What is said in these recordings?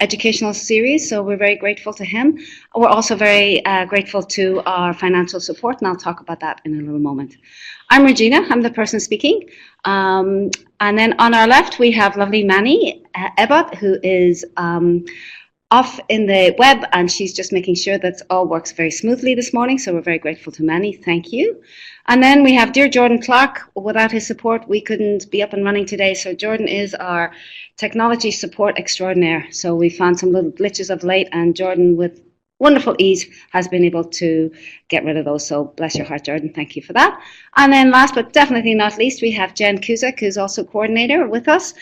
educational series, so we're very grateful to him. We're also very grateful to our financial support, and I'll talk about that in a little moment. I'm Regina, I'm the person speaking. And then on our left, we have lovely Manny Ebbott, who is off in the web, and she's just making sure that all works very smoothly this morning, so we're very grateful to Manny. Thank you. And then we have dear Jordan Clark. Without his support, we couldn't be up and running today, so Jordan is our technology support extraordinaire. So we found some little glitches of late, and Jordan, with wonderful ease, has been able to get rid of those. So bless your heart, Jordan. Thank you for that. And then last but definitely not least, we have Jen Kuzak, who's also coordinator with us,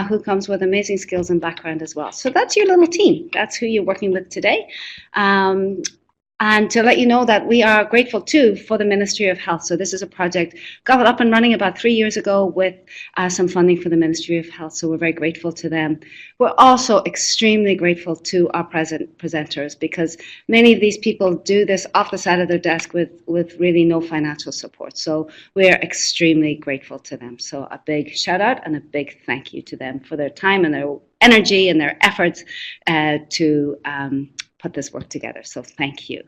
who comes with amazing skills and background as well. So that's your little team. That's who you're working with today. And to let you know that we are grateful too for the Ministry of Health. So this is a project got up and running about 3 years ago with some funding for the Ministry of Health. So we're very grateful to them. We're also extremely grateful to our presenters, because many of these people do this off the side of their desk with really no financial support. So we're extremely grateful to them. So a big shout out and a big thank you to them for their time and their energy and their efforts to put this work together. So thank you.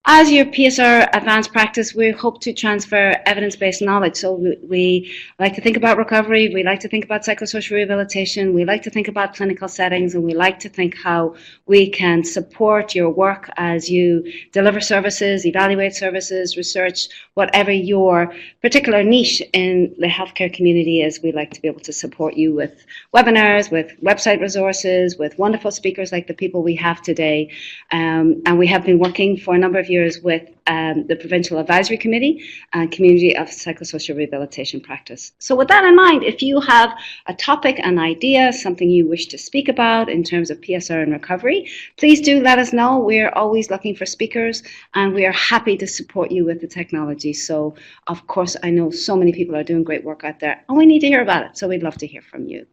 As your PSR Advanced Practice, we hope to transfer evidence-based knowledge. So we like to think about recovery, we like to think about psychosocial rehabilitation, we like to think about clinical settings, and we like to think how we can support your work as you deliver services, evaluate services, research, whatever your particular niche in the healthcare community is. We like to be able to support you with webinars, with website resources, with wonderful speakers like the people we have today. And we have been working for a number of years with the Provincial Advisory Committee and Community of Psychosocial Rehabilitation Practice. So with that in mind, if you have a topic, an idea, something you wish to speak about in terms of PSR and recovery, please do let us know. We're always looking for speakers, and we are happy to support you with the technology. So of course, I know so many people are doing great work out there, and we need to hear about it. So we'd love to hear from you.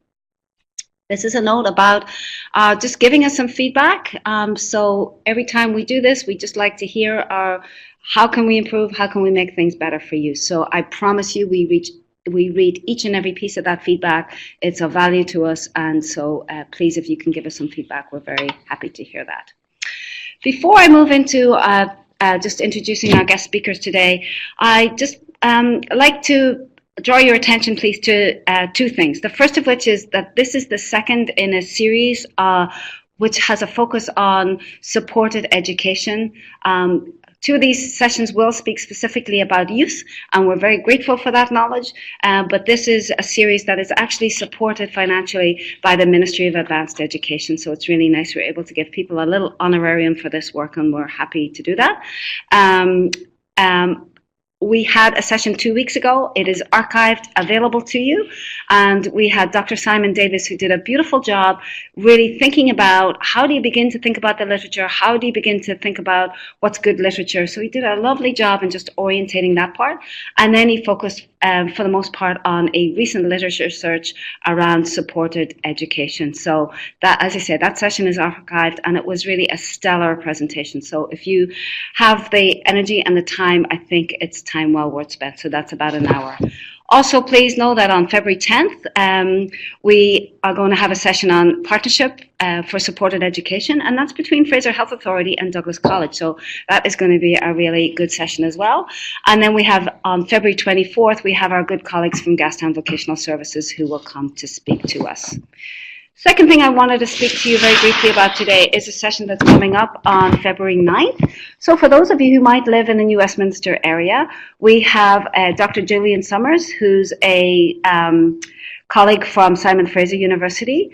This is a note about just giving us some feedback. So every time we do this, we just like to hear how can we improve, how can we make things better for you. So I promise you we read each and every piece of that feedback. It's of value to us, and so please, if you can give us some feedback, we're very happy to hear that. Before I move into just introducing our guest speakers today, I just like to draw your attention, please, to two things. The first of which is that this is the second in a series which has a focus on supported education. Two of these sessions will speak specifically about youth, and we're very grateful for that knowledge. But this is a series that is actually supported financially by the Ministry of Advanced Education. So it's really nice we're able to give people a little honorarium for this work, and we're happy to do that. We had a session 2 weeks ago. It is archived, available to you. And we had Dr. Simon Davis, who did a beautiful job really thinking about how do you begin to think about the literature? How do you begin to think about what's good literature? So he did a lovely job in just orientating that part. And then he focused, for the most part, on a recent literature search around supported education. So that, as I said, that session is archived, and it was really a stellar presentation. So if you have the energy and the time, I think it's time well worth spent. So that's about an hour. Also, please know that on February 10th, we are going to have a session on partnership for supported education, and that's between Fraser Health Authority and Douglas College. So that is going to be a really good session as well. And then we have on February 24th, we have our good colleagues from Gastown Vocational Services who will come to speak to us. Second thing I wanted to speak to you very briefly about today is a session that's coming up on February 9th. So for those of you who might live in the New Westminster area, we have Dr. Julian Summers, who's a colleague from Simon Fraser University,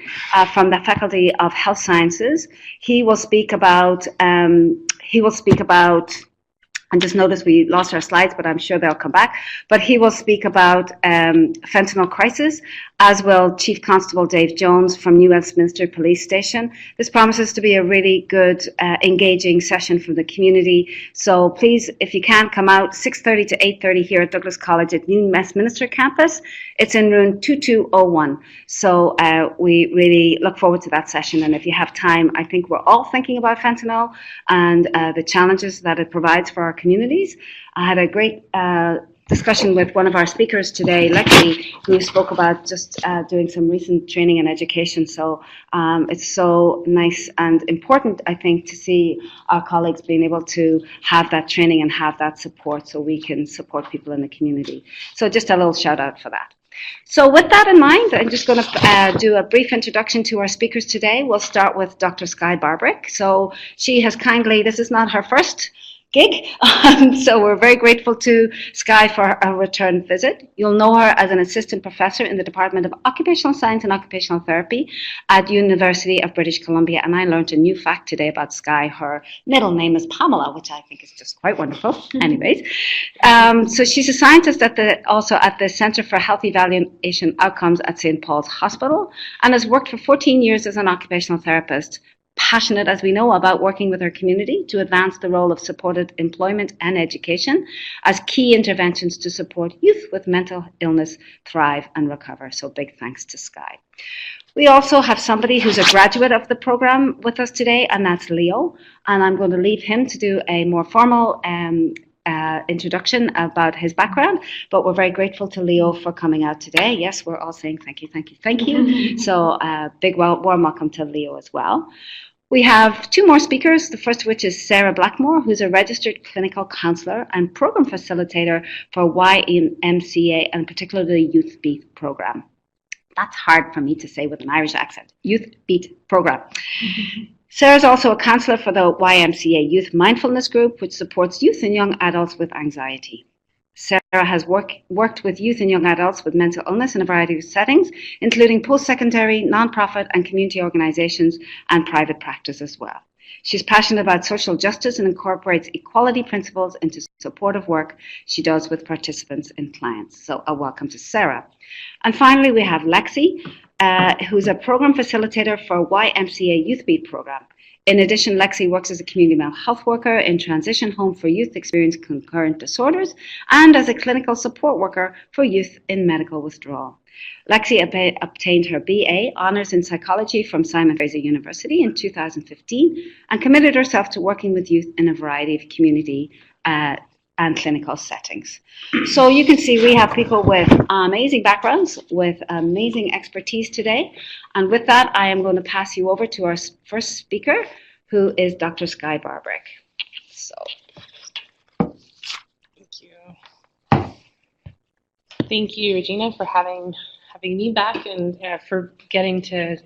from the Faculty of Health Sciences. He will speak about, and just notice we lost our slides, but I'm sure they'll come back. But he will speak about fentanyl crisis, as will Chief Constable Dave Jones from New Westminster Police Station. This promises to be a really good, engaging session for the community. So please, if you can, come out 6:30 to 8:30 here at Douglas College at New Westminster campus. It's in room 2201. So we really look forward to that session. And if you have time, I think we're all thinking about fentanyl and the challenges that it provides for our communities. I had a great discussion with one of our speakers today, Lexi, who spoke about just doing some recent training in education. So it's so nice and important, I think, to see our colleagues being able to have that training and have that support so we can support people in the community. So just a little shout out for that. So with that in mind, I'm just going to do a brief introduction to our speakers today. We'll start with Dr. Skye Barbic. So she has kindly, this is not her first gig, so we're very grateful to Skye for a return visit. You'll know her as an assistant professor in the Department of Occupational Science and Occupational Therapy at University of British Columbia, and I learned a new fact today about Skye. Her middle name is Pamela, which I think is just quite wonderful. Anyways, so she's a scientist also at the Centre for Health Evaluation Outcomes at St. Paul's Hospital, and has worked for 14 years as an occupational therapist, passionate, as we know, about working with our community to advance the role of supported employment and education as key interventions to support youth with mental illness thrive and recover. So big thanks to Skye. We also have somebody who's a graduate of the program with us today, and that's Leo. And I'm going to leave him to do a more formal introduction about his background, but we're very grateful to Leo for coming out today. Yes, we're all saying thank you, thank you, thank you. So big warm welcome to Leo as well. We have two more speakers, the first of which is Sarah Blackmore, who's a registered clinical counsellor and program facilitator for YMCA, and particularly the Youth BEAT program. That's hard for me to say with an Irish accent. Youth BEAT program. Sarah's also a counsellor for the YMCA Youth Mindfulness Group, which supports youth and young adults with anxiety. Sarah has worked with youth and young adults with mental illness in a variety of settings, including post-secondary, non-profit and community organisations and private practice as well. She's passionate about social justice and incorporates equality principles into supportive work she does with participants and clients. So a welcome to Sarah. And finally, we have Lexi, who's a program facilitator for YMCA Youth BEAT program. In addition, Lexi works as a community mental health worker in transition home for youth experiencing concurrent disorders and as a clinical support worker for youth in medical withdrawal. Lexi obtained her BA Honours in Psychology from Simon Fraser University in 2015 and committed herself to working with youth in a variety of community and clinical settings. So you can see we have people with amazing backgrounds, with amazing expertise today. And with that, I am going to pass you over to our first speaker, who is Dr. Skye Barbic. So, thank you. Thank you, Regina, for having me back and for getting to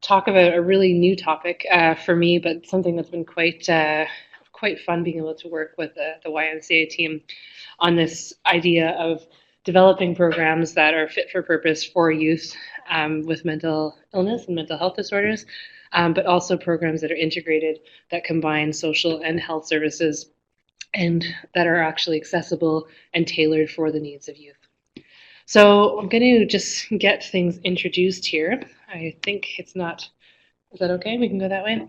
talk about a really new topic for me, but something that's been quite fun being able to work with the YMCA team on this idea of developing programs that are fit for purpose for youth with mental illness and mental health disorders, but also programs that are integrated, that combine social and health services, and that are actually accessible and tailored for the needs of youth. So I'm going to just get things introduced here. I think it's not... Is that okay? We can go that way.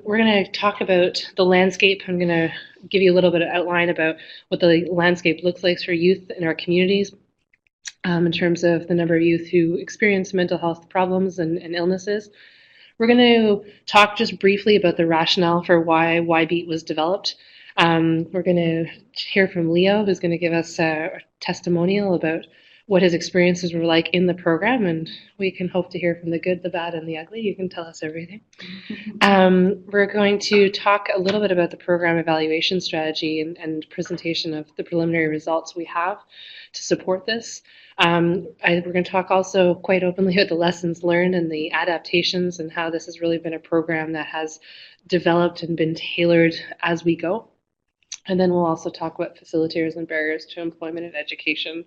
We're going to talk about the landscape. I'm going to give you a little bit of outline about what the landscape looks like for youth in our communities in terms of the number of youth who experience mental health problems and illnesses. We're going to talk just briefly about the rationale for why YBEAT was developed. We're going to hear from Leo, who's going to give us a testimonial about what his experiences were like in the program, and we can hope to hear from the good, the bad, and the ugly. You can tell us everything. We're going to talk a little bit about the program evaluation strategy and presentation of the preliminary results we have to support this. We're going to talk also quite openly about the lessons learned and the adaptations and how this has really been a program that has developed and been tailored as we go. And then we'll also talk about facilitators and barriers to employment and education.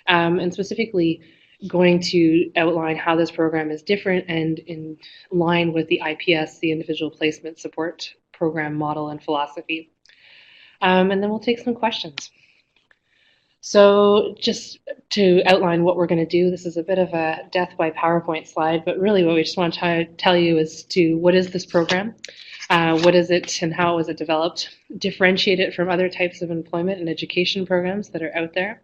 And specifically going to outline how this program is different and in line with the IPS, the Individual Placement Support Program model and philosophy. And then we'll take some questions. So just to outline what we're going to do, this is a bit of a death by PowerPoint slide, but really what we just want to tell you is what is this program? What is it and how was it developed? Differentiate it from other types of employment and education programs that are out there.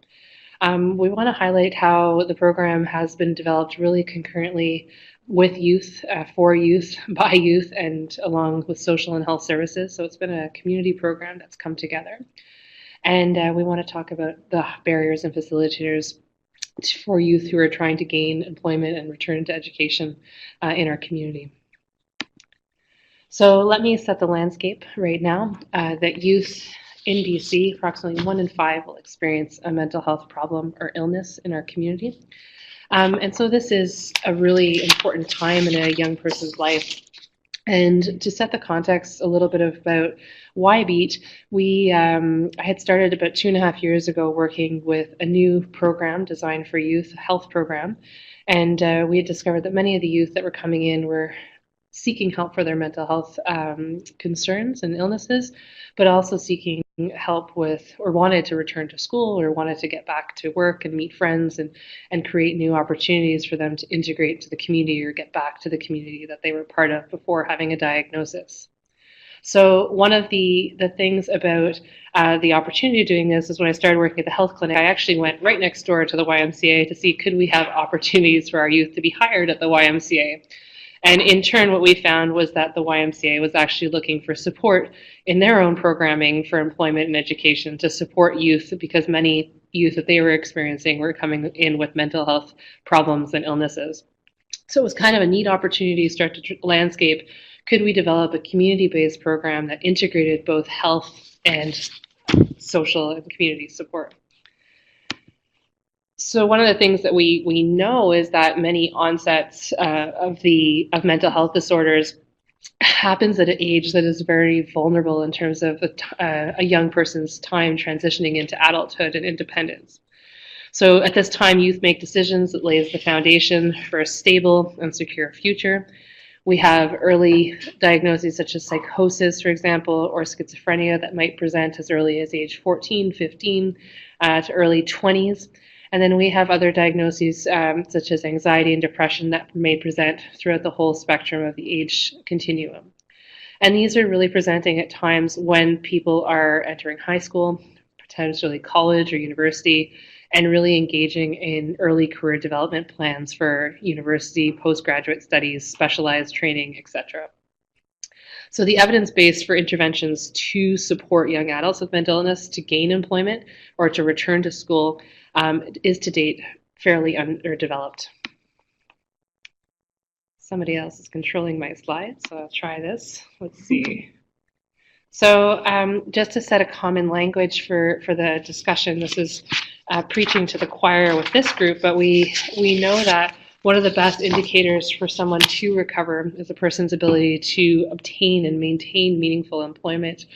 We want to highlight how the program has been developed really concurrently with youth, for youth, by youth, and along with social and health services. So it's been a community program that's come together. And we want to talk about the barriers and facilitators for youth who are trying to gain employment and return to education in our community. So let me set the landscape right now that youth in BC, approximately 1 in 5 will experience a mental health problem or illness in our community. And so this is a really important time in a young person's life. And to set the context a little bit about YBEAT, I had started about 2.5 years ago working with a new program designed for youth, a health program. And we had discovered that many of the youth that were coming in were seeking help for their mental health concerns and illnesses, but also seeking help with, or wanted to return to school, or wanted to get back to work and meet friends and create new opportunities for them to integrate to the community or get back to the community that they were part of before having a diagnosis. So one of the things about the opportunity of doing this is when I started working at the health clinic, I actually went right next door to the YMCA to see could we have opportunities for our youth to be hired at the YMCA. And in turn, what we found was that the YMCA was actually looking for support in their own programming for employment and education to support youth, because many youth that they were experiencing were coming in with mental health problems and illnesses. So it was kind of a neat opportunity to start to landscape. Could we develop a community-based program that integrated both health and social and community support? So one of the things that we know is that many onsets of mental health disorders happens at an age that is very vulnerable in terms of a young person's time transitioning into adulthood and independence. So at this time, youth make decisions that lays the foundation for a stable and secure future. We have early diagnoses such as psychosis, for example, or schizophrenia that might present as early as age 14, 15 to early 20s. And then we have other diagnoses such as anxiety and depression that may present throughout the whole spectrum of the age continuum. And these are really presenting at times when people are entering high school, potentially college or university, and really engaging in early career development plans for university, postgraduate studies, specialized training, etc. So the evidence base for interventions to support young adults with mental illness to gain employment or to return to school is to date fairly underdeveloped. Somebody else is controlling my slides, so I'll try this. Let's see. So just to set a common language for the discussion, this is preaching to the choir with this group, but we know that one of the best indicators for someone to recover is a person's ability to obtain and maintain meaningful employment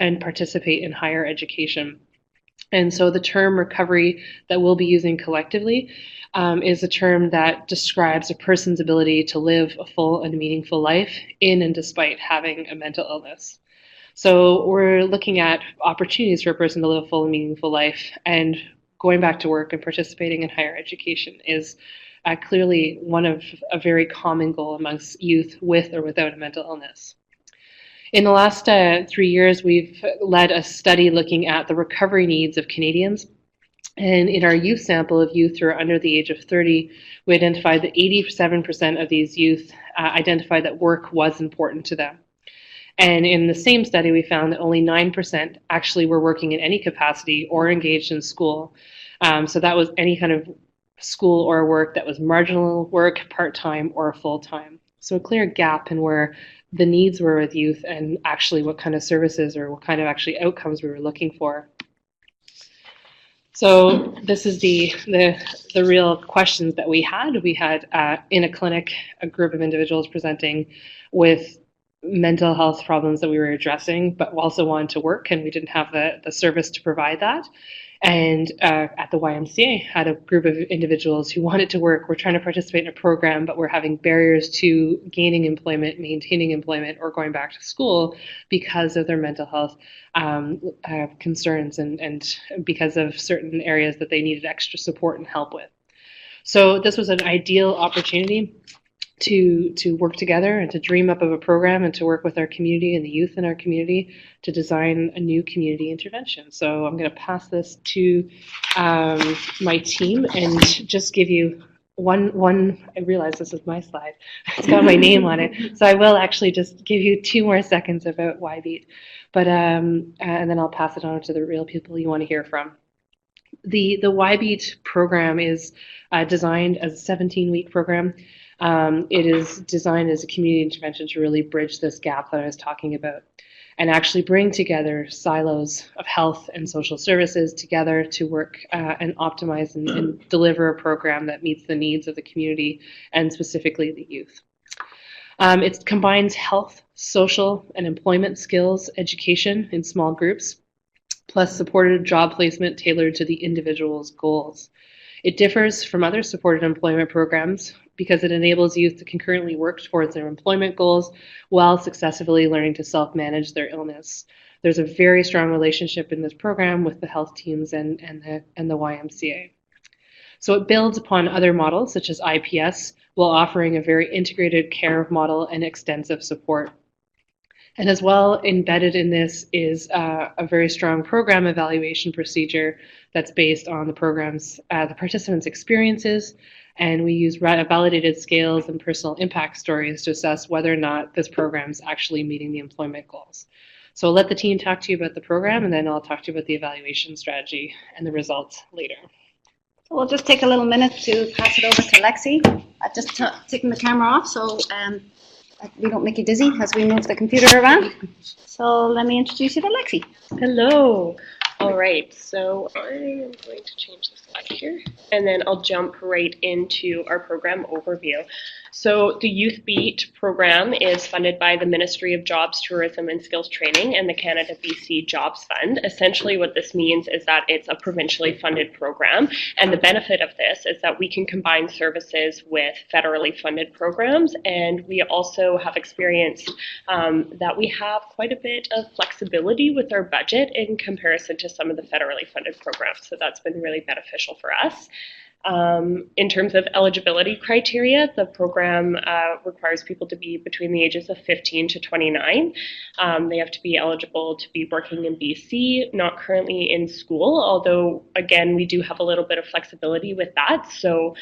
and participate in higher education. And so the term recovery that we'll be using collectively is a term that describes a person's ability to live a full and meaningful life in and despite having a mental illness. So we're looking at opportunities for a person to live a full and meaningful life, and going back to work and participating in higher education is clearly one of a very common goal amongst youth with or without a mental illness. In the last 3 years, we've led a study looking at the recovery needs of Canadians. And in our youth sample of youth who are under the age of 30, we identified that 87% of these youth identified that work was important to them. And in the same study, we found that only 9% actually were working in any capacity or engaged in school. So that was any kind of school or work that was marginal work, part-time or full-time. So a clear gap in where the needs were with youth and actually what kind of services or what kind of actually outcomes we were looking for. So this is the real questions that we had. We had in a clinic a group of individuals presenting with mental health problems that we were addressing, but also wanted to work, and we didn't have the service to provide that. And at the YMCA, had a group of individuals who wanted to work, were trying to participate in a program, but were having barriers to gaining employment, maintaining employment, or going back to school because of their mental health concerns and because of certain areas that they needed extra support and help with. So this was an ideal opportunity to work together and to dream up of a program and to work with our community and the youth in our community to design a new community intervention. So I'm going to pass this to my team and just give you I realize this is my slide. It's got my name on it. So I will actually just give you 2 more seconds about YBEAT. But, and then I'll pass it on to the real people you want to hear from. The YBEAT program is designed as a 17-week program. It is designed as a community intervention to really bridge this gap that I was talking about and actually bring together silos of health and social services together to work and optimize and deliver a program that meets the needs of the community and specifically the youth. It combines health, social, and employment skills education in small groups, plus supported job placement tailored to the individual's goals. It differs from other supported employment programs because it enables youth to concurrently work towards their employment goals while successfully learning to self-manage their illness. There's a very strong relationship in this program with the health teams and the YMCA. So it builds upon other models such as IPS while offering a very integrated care model and extensive support. And as well, embedded in this is a very strong program evaluation procedure that's based on the program's, the participants' experiences, and we use validated scales and personal impact stories to assess whether or not this program is actually meeting the employment goals. So I'll let the team talk to you about the program, and then I'll talk to you about the evaluation strategy and the results later. So we'll just take a little minute to pass it over to Lexi. I've just taken the camera off, so we don't make you dizzy as we move the computer around. So let me introduce you to Lexi. Hello. All right, so I am going to change the slide here, and then I'll jump right into our program overview. So the Youth BEAT program is funded by the Ministry of Jobs, Tourism and Skills Training and the Canada BC Jobs Fund. Essentially what this means is that it's a provincially funded program, and the benefit of this is that we can combine services with federally funded programs, and we also have experienced that we have quite a bit of flexibility with our budget in comparison to some of the federally funded programs, so that's been really beneficial for us. In terms of eligibility criteria, the program requires people to be between the ages of 15 to 29. They have to be eligible to be working in BC, not currently in school, although, again, we do have a little bit of flexibility with that. So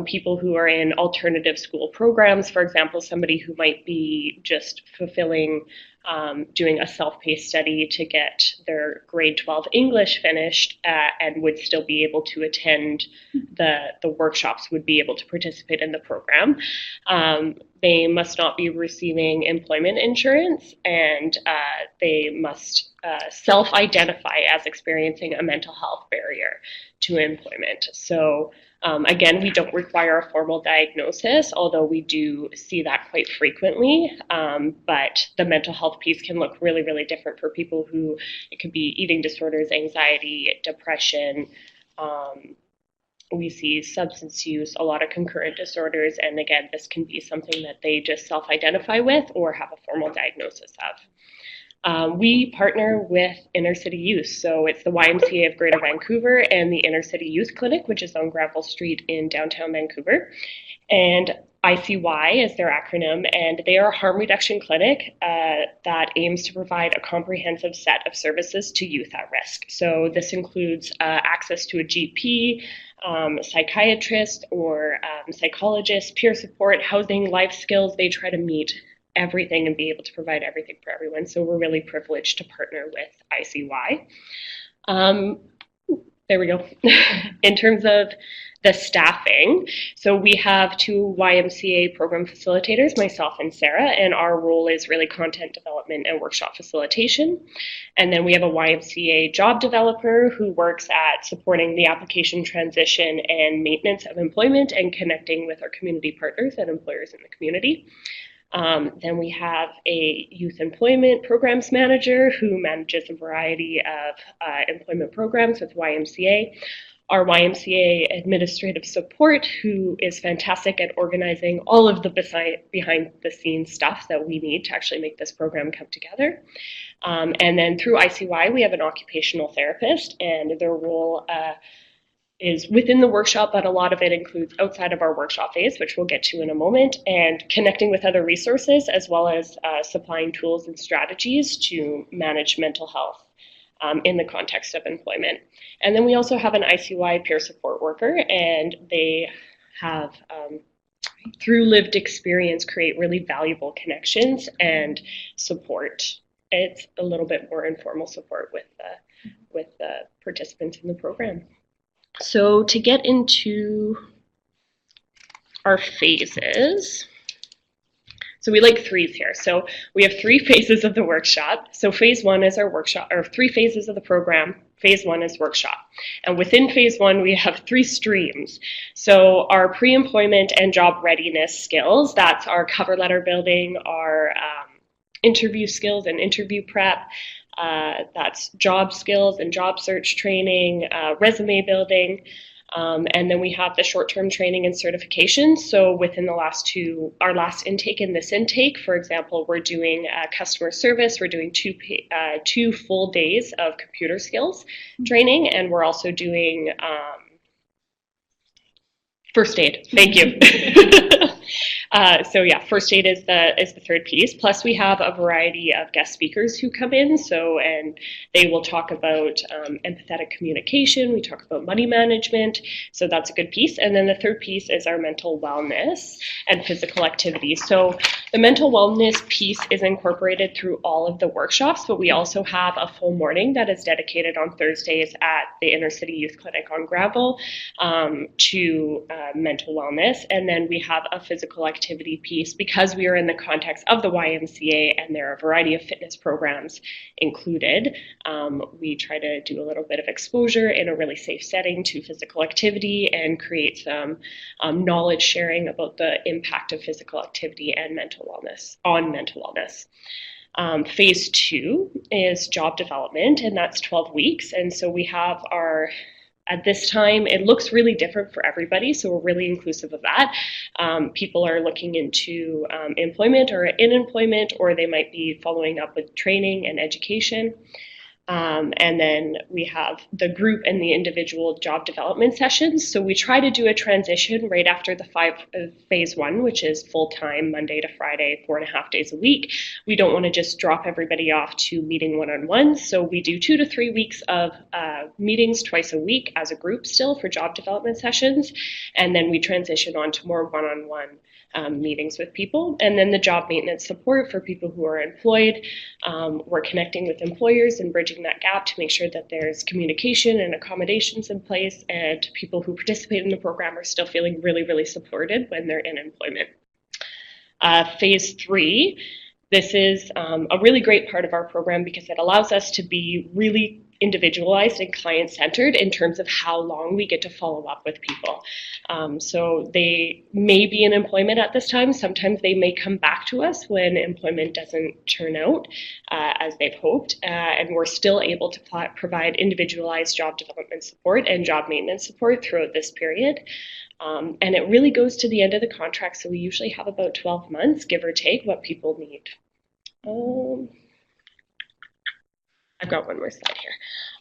people who are in alternative school programs, for example, somebody who might be just fulfilling doing a self-paced study to get their grade 12 English finished and would still be able to attend the workshops, would be able to participate in the program. They must not be receiving employment insurance, and they must self-identify as experiencing a mental health barrier to employment. So again, we don't require a formal diagnosis, although we do see that quite frequently. But the mental health piece can look really, really different for people who, it could be eating disorders, anxiety, depression. We see substance use, a lot of concurrent disorders, and again, this can be something that they just self-identify with or have a formal diagnosis of. We partner with Inner City Youth, so it's the YMCA of Greater Vancouver and the Inner City Youth Clinic, which is on Granville Street in downtown Vancouver. And ICY is their acronym, and they are a harm reduction clinic that aims to provide a comprehensive set of services to youth at risk. So this includes access to a GP, psychiatrist or psychologist, peer support, housing, life skills. They try to meet everything and be able to provide everything for everyone. So we're really privileged to partner with ICY. There we go. In terms of the staffing, so we have 2 YMCA program facilitators, myself and Sarah, and our role is really content development and workshop facilitation. And then we have a YMCA job developer who works at supporting the application transition and maintenance of employment and connecting with our community partners and employers in the community. Then we have a youth employment programs manager who manages a variety of employment programs with YMCA. Our YMCA administrative support, who is fantastic at organizing all of the behind the scenes stuff that we need to actually make this program come together. And then through ICY, we have an occupational therapist, and their role is within the workshop, but a lot of it includes outside of our workshop phase, which we'll get to in a moment, and connecting with other resources, as well as supplying tools and strategies to manage mental health in the context of employment. And then we also have an ICY peer support worker, and they have, through lived experience, create really valuable connections and support. It's a little bit more informal support with the participants in the program. So to get into our phases, so we like threes here. So we have 3 phases of the workshop. So phase 1 is our workshop, or 3 phases of the program. Phase 1 is workshop. And within phase 1, we have 3 streams. So our pre-employment and job readiness skills, that's our cover letter building, our interview skills and interview prep. That's job skills and job search training, resume building. And then we have the short-term training and certification. So within the our last intake and this intake, for example, we're doing customer service. We're doing 2 full days of computer skills training, and we're also doing first aid. Thank you. So yeah, first aid is the third piece. Plus we have a variety of guest speakers who come in. And they will talk about empathetic communication. We talk about money management. So that's a good piece. And then the third piece is our mental wellness and physical activity. So the mental wellness piece is incorporated through all of the workshops, but we also have a full morning that is dedicated on Thursdays at the Inner City Youth Clinic on Gravel to mental wellness. And then we have a physical activity piece because we are in the context of the YMCA and there are a variety of fitness programs included. We try to do a little bit of exposure in a really safe setting to physical activity and create some knowledge sharing about the impact of physical activity and mental wellness on mental wellness. Phase 2 is job development, and that's 12 weeks. And so we have at this time, it looks really different for everybody, so we're really inclusive of that. People are looking into employment or in employment, or they might be following up with training and education. And then we have the group and the individual job development sessions. So we try to do a transition right after the phase 1, which is full-time, Monday to Friday, 4.5 days a week. We don't want to just drop everybody off to meeting one-on-one. So we do 2 to 3 weeks of meetings twice a week as a group still for job development sessions. And then we transition on to more one-on-one meetings with people. And then the job maintenance support for people who are employed. We're connecting with employers and bridging that gap to make sure that there's communication and accommodations in place, and people who participate in the program are still feeling really, really supported when they're in employment. Phase 3, this is a really great part of our program because it allows us to be really individualized and client-centered in terms of how long we get to follow up with people. So they may be in employment at this time. Sometimes they may come back to us when employment doesn't turn out as they've hoped, and we're still able to provide individualized job development support and job maintenance support throughout this period. And it really goes to the end of the contract, so we usually have about 12 months, give or take, what people need. I've got one more slide here.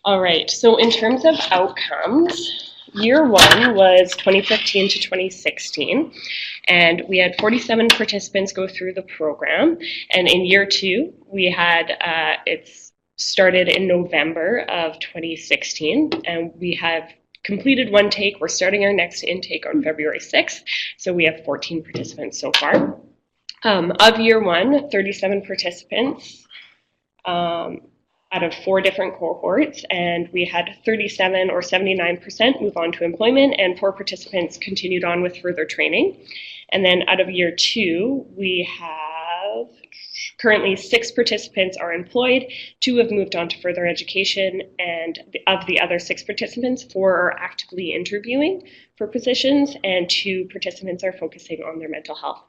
All right, so in terms of outcomes, year 1 was 2015 to 2016, and we had 47 participants go through the program. And in year 2, we had, it's started in November of 2016, and we have completed 1 take. We're starting our next intake on February 6th, so we have 14 participants so far. Of year 1, 37 participants out of 4 different cohorts, and we had 37 or 79% move on to employment, and 4 participants continued on with further training. And then out of year 2, we have currently 6 participants are employed, 2 have moved on to further education, and of the other 6 participants, 4 are actively interviewing for positions, and 2 participants are focusing on their mental health.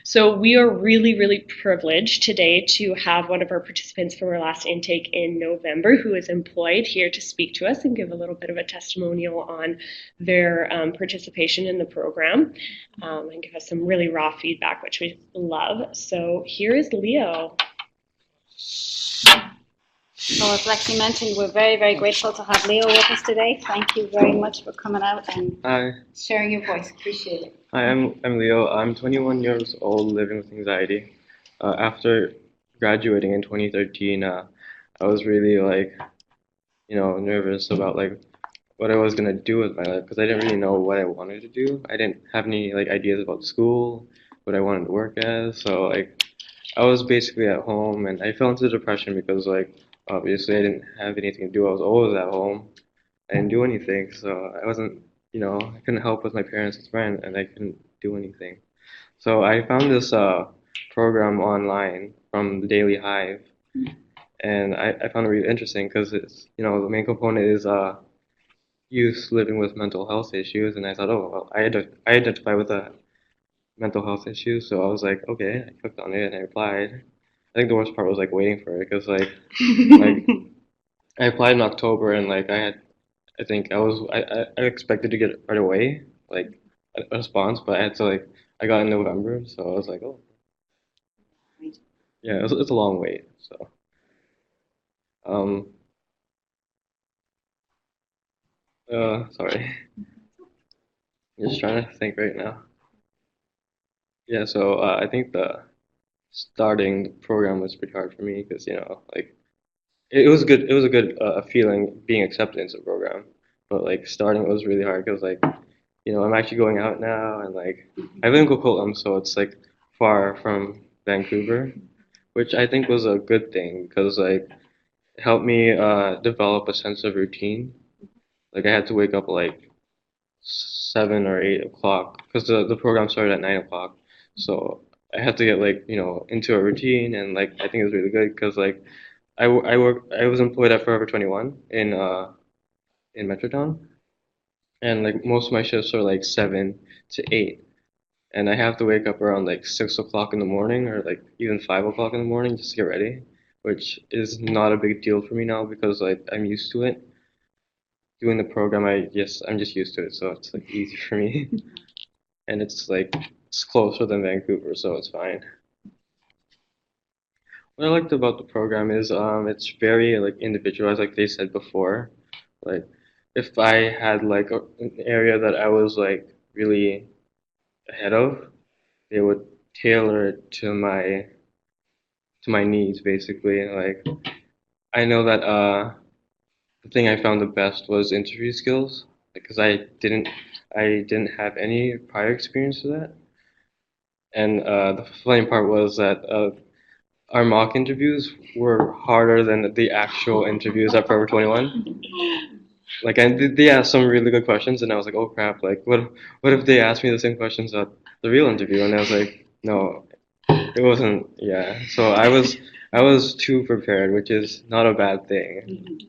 So we are really, really privileged today to have one of our participants from our last intake in November who is employed here to speak to us and give a little bit of a testimonial on their participation in the program and give us some really raw feedback, which we love. So here is Leo. Well, as Lexi mentioned, we're very, very grateful to have Leo with us today. Thank you very much for coming out and sharing your voice. Appreciate it. Hi, I'm Leo. I'm 21 years old, living with anxiety. After graduating in 2013, I was really nervous about what I was gonna do with my life because I didn't really know what I wanted to do. I didn't have any like ideas about school, what I wanted to work as. So like I was basically at home and I fell into depression because like obviously I didn't have anything to do. I was always at home. I didn't do anything, so I wasn't, I couldn't help with my parents' friend and I couldn't do anything. So I found this program online from the Daily Hive, and I found it really interesting because it's, the main component is youth living with mental health issues, and I thought, oh, well, I identify with a mental health issue, so I was like, okay, I clicked on it and I applied. I think the worst part was like waiting for it because like I applied in October and like I think I expected to get it right away, like a response, but I had to like I got in November, so I was like, oh yeah, it's a long wait. So um sorry, I'm just trying to think right now. Yeah, so I think the starting the program was pretty hard for me because like it was good. It was a good feeling being accepted into the program, but like starting was really hard because like I'm actually going out now and like I live in Coquitlam, so it's like far from Vancouver, which I think was a good thing because like it helped me develop a sense of routine. Like I had to wake up at like 7 or 8 o'clock because the program started at 9 o'clock, so I had to get like into a routine and like I think it was really good because like I was employed at Forever 21 in Metrotown, and like most of my shifts are like 7 to 8, and I have to wake up around like 6 o'clock in the morning or like even 5 o'clock in the morning just to get ready, which is not a big deal for me now because like I'm used to it. Doing the program, I'm just used to it, so it's like easy for me, and it's closer than Vancouver, so it's fine. What I liked about the program is it's very like individualized, like they said before. Like if I had like an area that I was like really ahead of, they would tailor it to my needs basically. Like I know that the thing I found the best was interview skills because I didn't have any prior experience with that. And the funny part was that our mock interviews were harder than the actual interviews at Forever 21. Like they asked some really good questions, and I was like, oh crap! Like what if they asked me the same questions at the real interview? And I was like, no, it wasn't. Yeah, so I was too prepared, which is not a bad thing.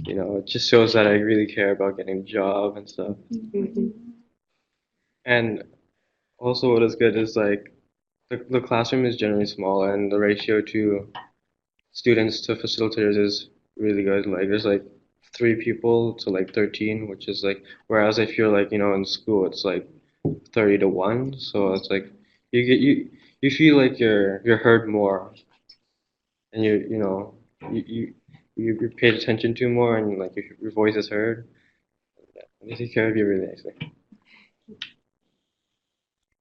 It just shows that I really care about getting a job and stuff. And also, what is good is like the classroom is generally small, and the ratio to students to facilitators is really good. Like there's like 3 people to like 13, which is like whereas if you're like in school, it's like 30 to 1. So it's like you feel like you're heard more, and you're paid attention to more, and like your voice is heard. They take care of you really nicely.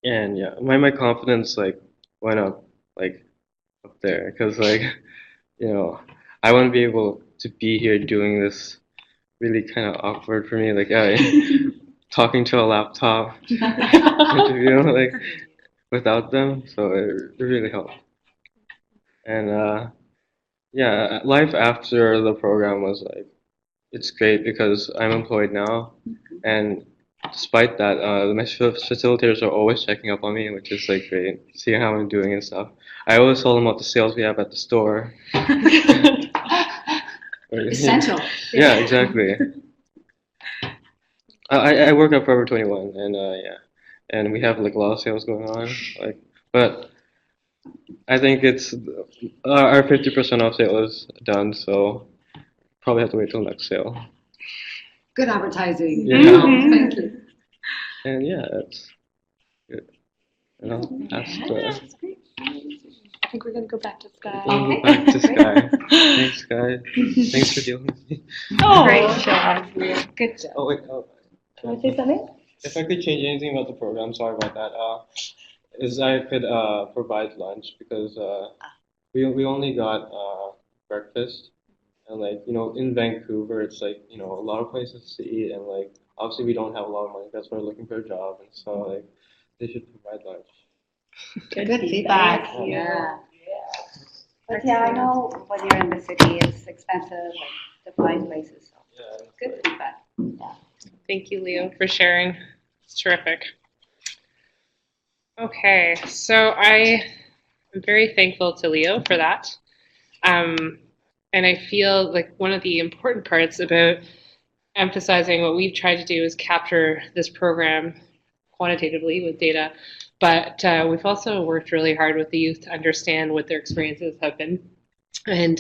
And yeah, my confidence like went up like up there because like you know I wouldn't be able to be here doing this really kind of awkward for me like talking to a laptop interview like without them, so it really helped. And yeah, life after the program was like it's great because I'm employed now, and despite that, my facilitators are always checking up on me, which is like great, seeing how I'm doing and stuff. I always tell them about the sales we have at the store. Essential. Yeah, exactly. I work at Forever 21, and yeah, and we have like a lot of sales going on, like, but I think it's our 50% off sale is done, so probably have to wait till next sale. Good advertising. Yeah. Thank you. And yeah, that's good. And I'll ask I think we're gonna go back to Skye. we'll go back to Skye. Thanks, Skye. Thanks for dealing with me. Oh, Great job. Good job. Oh wait, can I say something? if I could change anything about the program, sorry about that. Is I could provide lunch because we only got breakfast, And like, in Vancouver, it's like, a lot of places to eat, and like obviously we don't have a lot of money. That's why we're looking for a job, and so like they should provide lunch. Good feedback. Yeah. But yeah, I know when you're in the city, it's expensive to find places. So Yeah. good feedback. Yeah. Thank you, Leo, for sharing. It's terrific. Okay, so I am very thankful to Leo for that. And I feel like one of the important parts about emphasizing what we've tried to do is capture this program quantitatively with data, but we've also worked really hard with the youth to understand what their experiences have been. And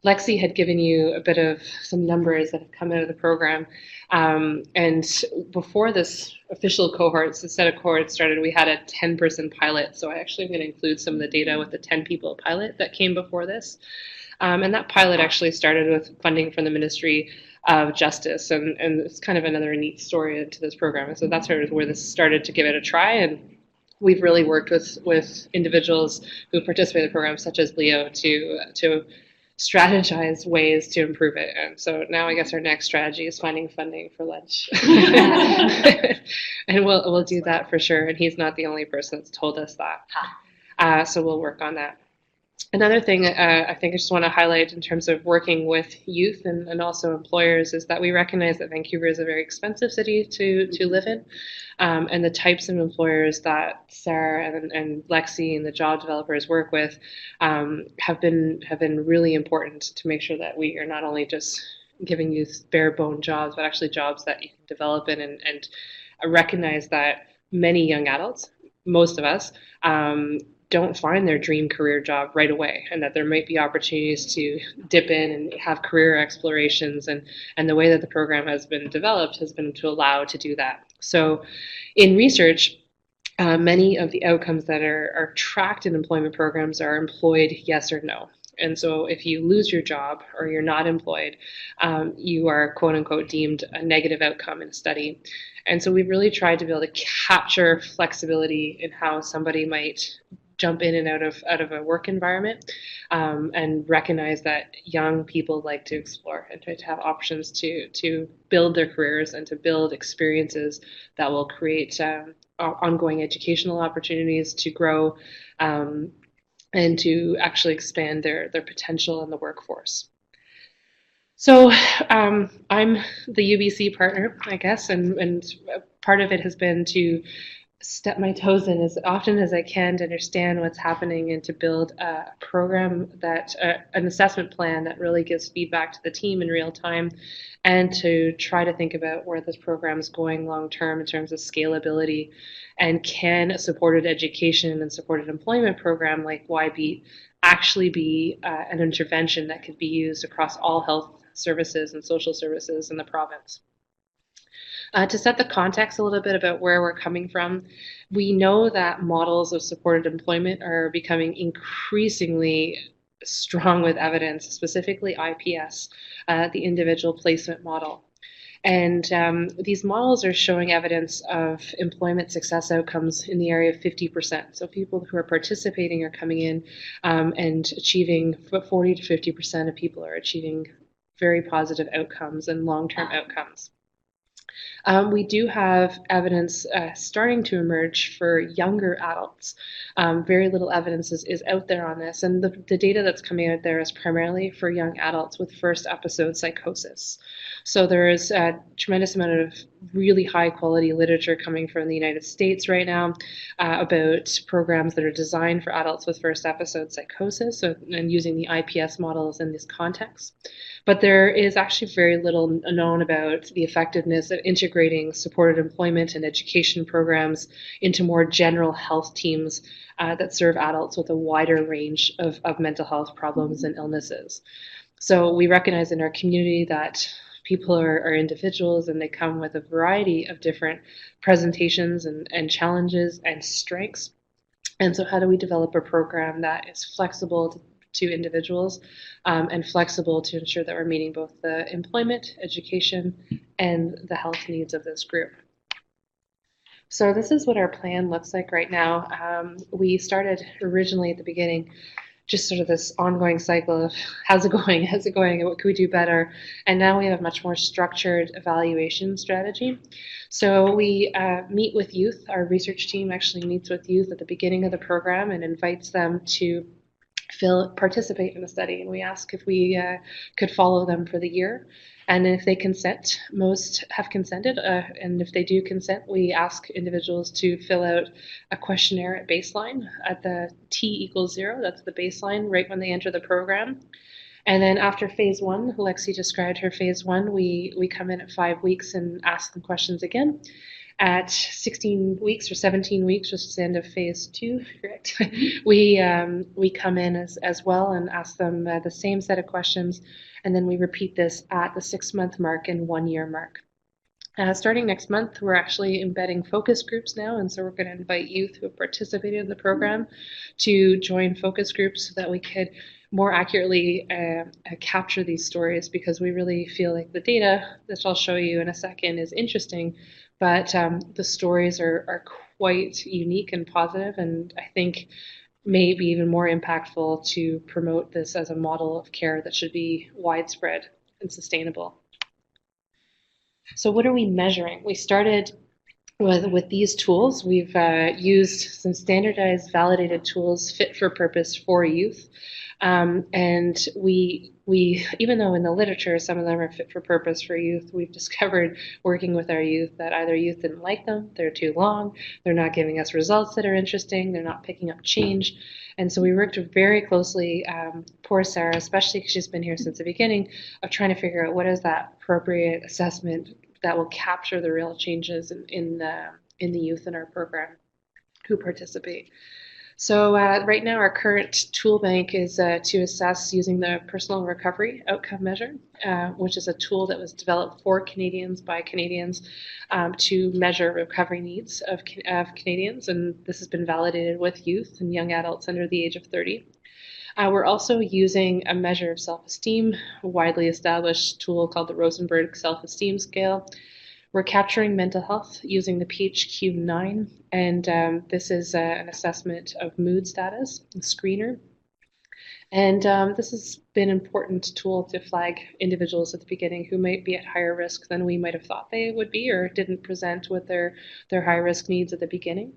Lexi had given you a bit of some numbers that have come out of the program. And before this official cohorts, the set of cohorts started, we had a 10-person pilot. So I actually am going to include some of the data with the 10 people pilot that came before this. And that pilot actually started with funding from the Ministry of Justice. And it's kind of another neat story to this program. And so that's where this started to give it a try. And we've really worked with individuals who participate in the program, such as Leo, to strategize ways to improve it. And so now I guess our next strategy is finding funding for lunch. And we'll do that for sure. And he's not the only person that's told us that. So we'll work on that. Another thing I think I just want to highlight in terms of working with youth and also employers is that we recognize that Vancouver is a very expensive city to live in. And the types of employers that Sarah and Lexi and the job developers work with have been really important to make sure that we are not only just giving youth bare bone jobs, but actually jobs that you can develop in and recognize that many young adults, most of us, don't find their dream career job right away, and that there might be opportunities to dip in and have career explorations, and the way that the program has been developed has been to allow to do that. So in research, many of the outcomes that are tracked in employment programs are employed, yes or no. And so if you lose your job or you're not employed, you are quote unquote deemed a negative outcome in a study. And so we've really tried to be able to capture flexibility in how somebody might jump in and out of a work environment, and recognize that young people like to explore and try to have options to build their careers and to build experiences that will create ongoing educational opportunities to grow, and to actually expand their potential in the workforce. So I'm the UBC partner, I guess, and part of it has been to step my toes in as often as I can to understand what's happening and to build a program that, an assessment plan that really gives feedback to the team in real time, and to try to think about where this program is going long term in terms of scalability, and can a supported education and supported employment program like YBEAT actually be an intervention that could be used across all health services and social services in the province. To set the context a little bit about where we're coming from, we know that models of supported employment are becoming increasingly strong with evidence, specifically IPS, the individual placement model. And these models are showing evidence of employment success outcomes in the area of 50%. So people who are participating are coming in and achieving 40 to 50% of people are achieving very positive outcomes and long-term outcomes. We do have evidence starting to emerge for younger adults. Very little evidence is out there on this, and the data that's coming out there is primarily for young adults with first episode psychosis. So there is a tremendous amount of really high quality literature coming from the United States right now about programs that are designed for adults with first episode psychosis, and using the IPS models in this context. But there is actually very little known about the effectiveness of integrating supported employment and education programs into more general health teams that serve adults with a wider range of mental health problems and illnesses. So we recognize in our community that people are individuals, and they come with a variety of different presentations and challenges and strengths. And so how do we develop a program that is flexible to individuals, and flexible to ensure that we're meeting both the employment, education, and the health needs of this group? So this is what our plan looks like right now. We started originally at the beginning just sort of this ongoing cycle of how's it going, and what can we do better? And now we have a much more structured evaluation strategy. So we meet with youth. Our research team actually meets with youth at the beginning of the program and invites them to participate in the study. And we ask if we could follow them for the year. And if they consent, most have consented, and if they do consent, we ask individuals to fill out a questionnaire at baseline at the T=0, that's the baseline, right when they enter the program. And then after phase 1, Lexi described her phase 1, we come in at 5 weeks and ask them questions again. At 16 weeks or 17 weeks, which is the end of phase 2, correct? we come in as well and ask them the same set of questions, and then we repeat this at the 6-month mark and 1-year mark. Starting next month, we're actually embedding focus groups now, and so we're going to invite youth who have participated in the program to join focus groups so that we could more accurately capture these stories, because we really feel like the data that I'll show you in a second is interesting, but the stories are quite unique and positive, and I think maybe even more impactful to promote this as a model of care that should be widespread and sustainable. So what are we measuring? We started with these tools. We've used some standardized, validated tools fit for purpose for youth. And we even though in the literature some of them are fit for purpose for youth, we've discovered working with our youth that either youth didn't like them, they're too long, they're not giving us results that are interesting, they're not picking up change. And so we worked very closely, poor Sarah, especially because she's been here since the beginning, of trying to figure out what is that appropriate assessment that will capture the real changes in the youth in our program who participate. So right now our current tool bank is to assess using the personal recovery outcome measure, which is a tool that was developed for Canadians by Canadians to measure recovery needs of Canadians, and this has been validated with youth and young adults under the age of 30. We're also using a measure of self-esteem, a widely established tool called the Rosenberg Self-Esteem Scale. We're capturing mental health using the PHQ-9, and this is an assessment of mood status, a screener. And this has been an important tool to flag individuals at the beginning who might be at higher risk than we might have thought they would be, or didn't present with their high risk needs at the beginning.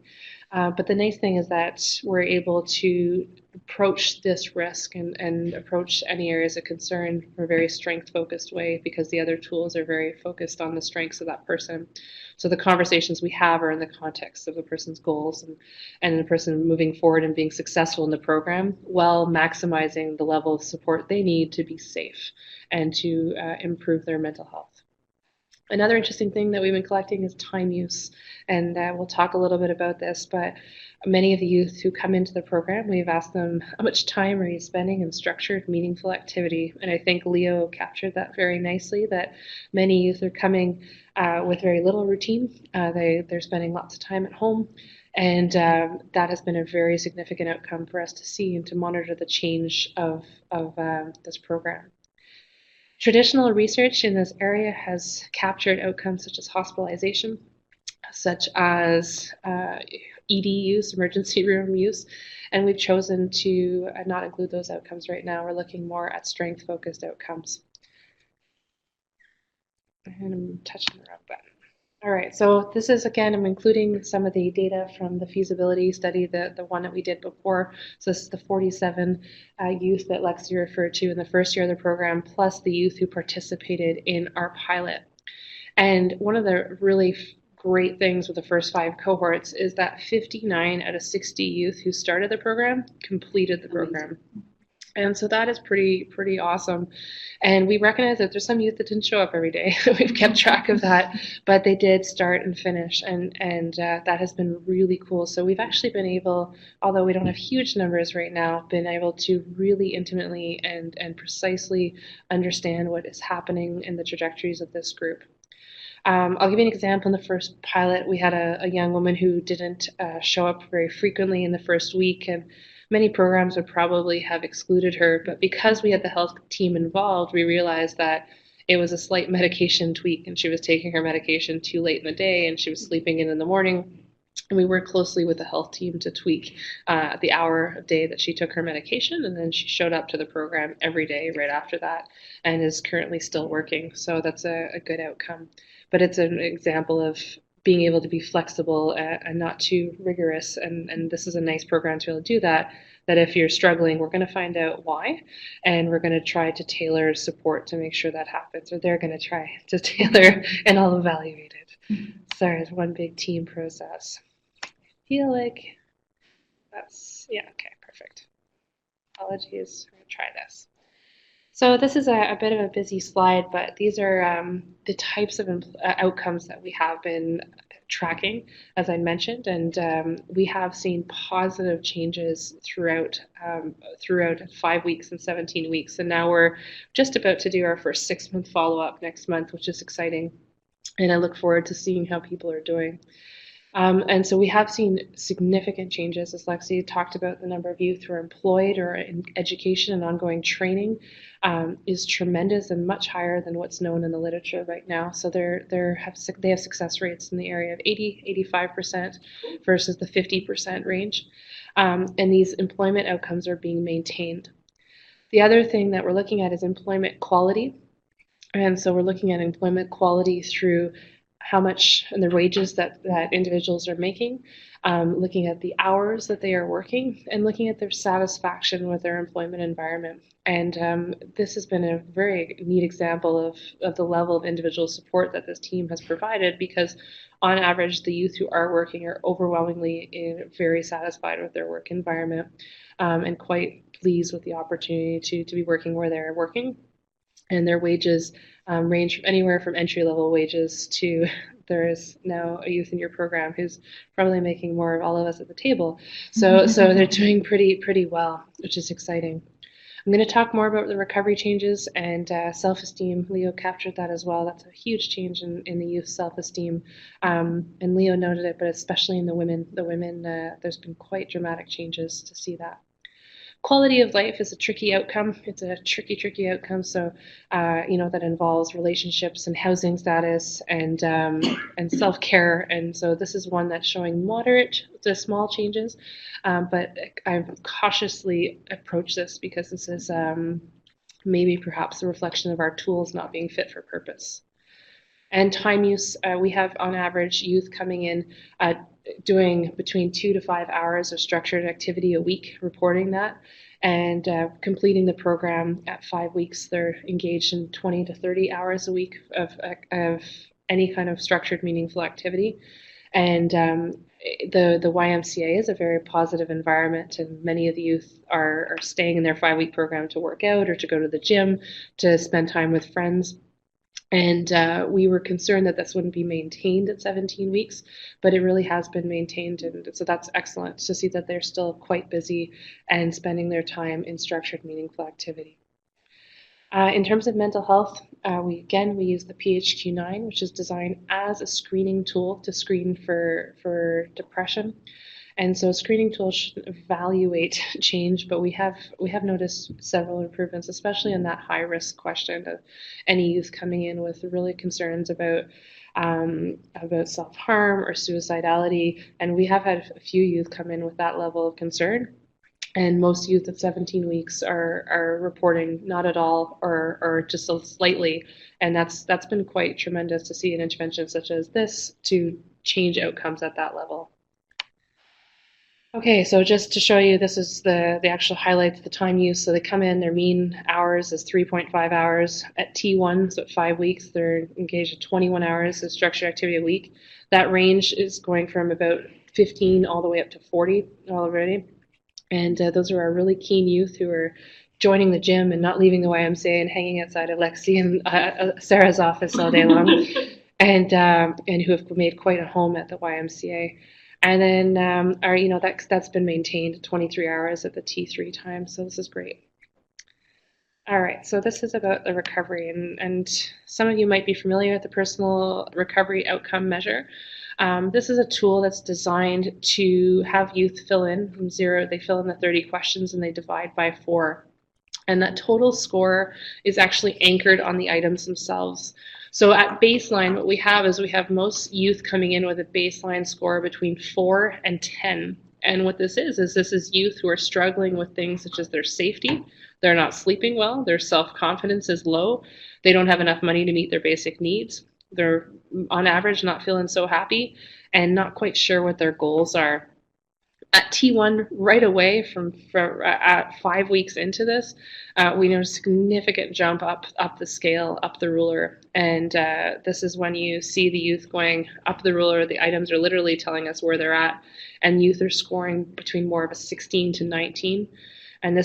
But the nice thing is that we're able to approach this risk and approach any areas of concern in a very strength-focused way, because the other tools are very focused on the strengths of that person. So the conversations we have are in the context of the person's goals and the person moving forward and being successful in the program, while maximizing the level of support they need to be safe and to improve their mental health. Another interesting thing that we've been collecting is time use, and we'll talk a little bit about this, but many of the youth who come into the program, we've asked them, how much time are you spending in structured, meaningful activity? And I think Leo captured that very nicely, that many youth are coming with very little routine. They're spending lots of time at home, and that has been a very significant outcome for us to see and to monitor the change of this program. Traditional research in this area has captured outcomes such as hospitalization, such as ED use, emergency room use, and we've chosen to not include those outcomes right now. We're looking more at strength-focused outcomes. And I'm touching the wrong button. All right, so this is, again, I'm including some of the data from the feasibility study, the one that we did before. So this is the 47 youth that Lexi referred to in the first year of the program, plus the youth who participated in our pilot. And one of the really great things with the first 5 cohorts is that 59 out of 60 youth who started the program completed the program. And so that is pretty awesome. And we recognize that there's some youth that didn't show up every day. We've kept track of that, but they did start and finish, and that has been really cool. So we've actually been able, although we don't have huge numbers right now, been able to really intimately and precisely understand what is happening in the trajectories of this group. I'll give you an example. In the first pilot, we had a young woman who didn't show up very frequently in the first week, and many programs would probably have excluded her, but because we had the health team involved, we realized that it was a slight medication tweak, and she was taking her medication too late in the day, and she was sleeping in the morning. And we worked closely with the health team to tweak the hour of day that she took her medication, and then she showed up to the program every day right after that and is currently still working. So that's a good outcome. But it's an example of being able to be flexible and not too rigorous. And this is a nice program to be able to do that. That if you're struggling, we're going to find out why, and we're going to try to tailor support to make sure that happens, or they're going to try to tailor, and I'll evaluate it. Sorry, it's one big team process. Feel like that's, yeah, okay, perfect. Apologies, I'm going to try this. So this is a bit of a busy slide, but these are the types of outcomes that we have been tracking, as I mentioned, and we have seen positive changes throughout 5 weeks and 17 weeks, and now we're just about to do our first 6-month follow-up next month, which is exciting, and I look forward to seeing how people are doing. And so we have seen significant changes, as Lexi talked about. The number of youth who are employed or in education and ongoing training is tremendous and much higher than what's known in the literature right now. So they have success rates in the area of 85% versus the 50% range. And these employment outcomes are being maintained. The other thing that we're looking at is employment quality. And so we're looking at employment quality through how much and the wages that individuals are making, looking at the hours that they are working, and looking at their satisfaction with their employment environment. And this has been a very neat example of the level of individual support that this team has provided, because on average, the youth who are working are overwhelmingly very satisfied with their work environment and quite pleased with the opportunity to be working where they're working. And their wages range from anywhere from entry-level wages to there is now a youth in your program who's probably making more of all of us at the table. So they're doing pretty well, which is exciting. I'm going to talk more about the recovery changes and self-esteem. Leo captured that as well. That's a huge change in the youth self-esteem. And Leo noted it, but especially in the women, there's been quite dramatic changes to see that. Quality of life is a tricky outcome. It's a tricky outcome. So, that involves relationships and housing status and self-care. And so this is one that's showing moderate to small changes. But I cautiously approach this because this is maybe perhaps a reflection of our tools not being fit for purpose. And time use, we have on average youth coming in doing between 2 to 5 hours of structured activity a week, reporting that, and completing the program at 5 weeks. They're engaged in 20 to 30 hours a week of any kind of structured, meaningful activity. And the YMCA is a very positive environment, and many of the youth are staying in their 5-week program to work out or to go to the gym, to spend time with friends. And we were concerned that this wouldn't be maintained at 17 weeks, but it really has been maintained. And so that's excellent to see that they're still quite busy and spending their time in structured, meaningful activity. In terms of mental health, we use the PHQ-9, which is designed as a screening tool to screen for depression. And so screening tools should evaluate change, but we have noticed several improvements, especially in that high risk question of any youth coming in with really concerns about self-harm or suicidality. And we have had a few youth come in with that level of concern. And most youth at 17 weeks are reporting not at all or just slightly. And that's been quite tremendous to see an intervention such as this to change outcomes at that level. Okay, so just to show you, this is the actual highlights, the time use. So they come in, their mean hours is 3.5 hours. At T1, so at 5 weeks, they're engaged at 21 hours of structured activity a week. That range is going from about 15 all the way up to 40 already. And those are our really keen youth who are joining the gym and not leaving the YMCA and hanging outside of Lexi and Sarah's office all day long, and who have made quite a home at the YMCA. And then that's been maintained 23 hours at the T3 time, so this is great. All right, so this is about the recovery, and some of you might be familiar with the personal recovery outcome measure. This is a tool that's designed to have youth fill in from 0. They fill in the 30 questions and they divide by 4. And that total score is actually anchored on the items themselves. So at baseline, what we have is we have most youth coming in with a baseline score between 4 and 10. And what this is youth who are struggling with things such as their safety. They're not sleeping well. Their self-confidence is low. They don't have enough money to meet their basic needs. They're on average not feeling so happy and not quite sure what their goals are. At T1, right away at 5 weeks into this, we know a significant jump up the scale, up the ruler. And this is when you see the youth going up the ruler. The items are literally telling us where they're at. And youth are scoring between more of a 16 to 19. And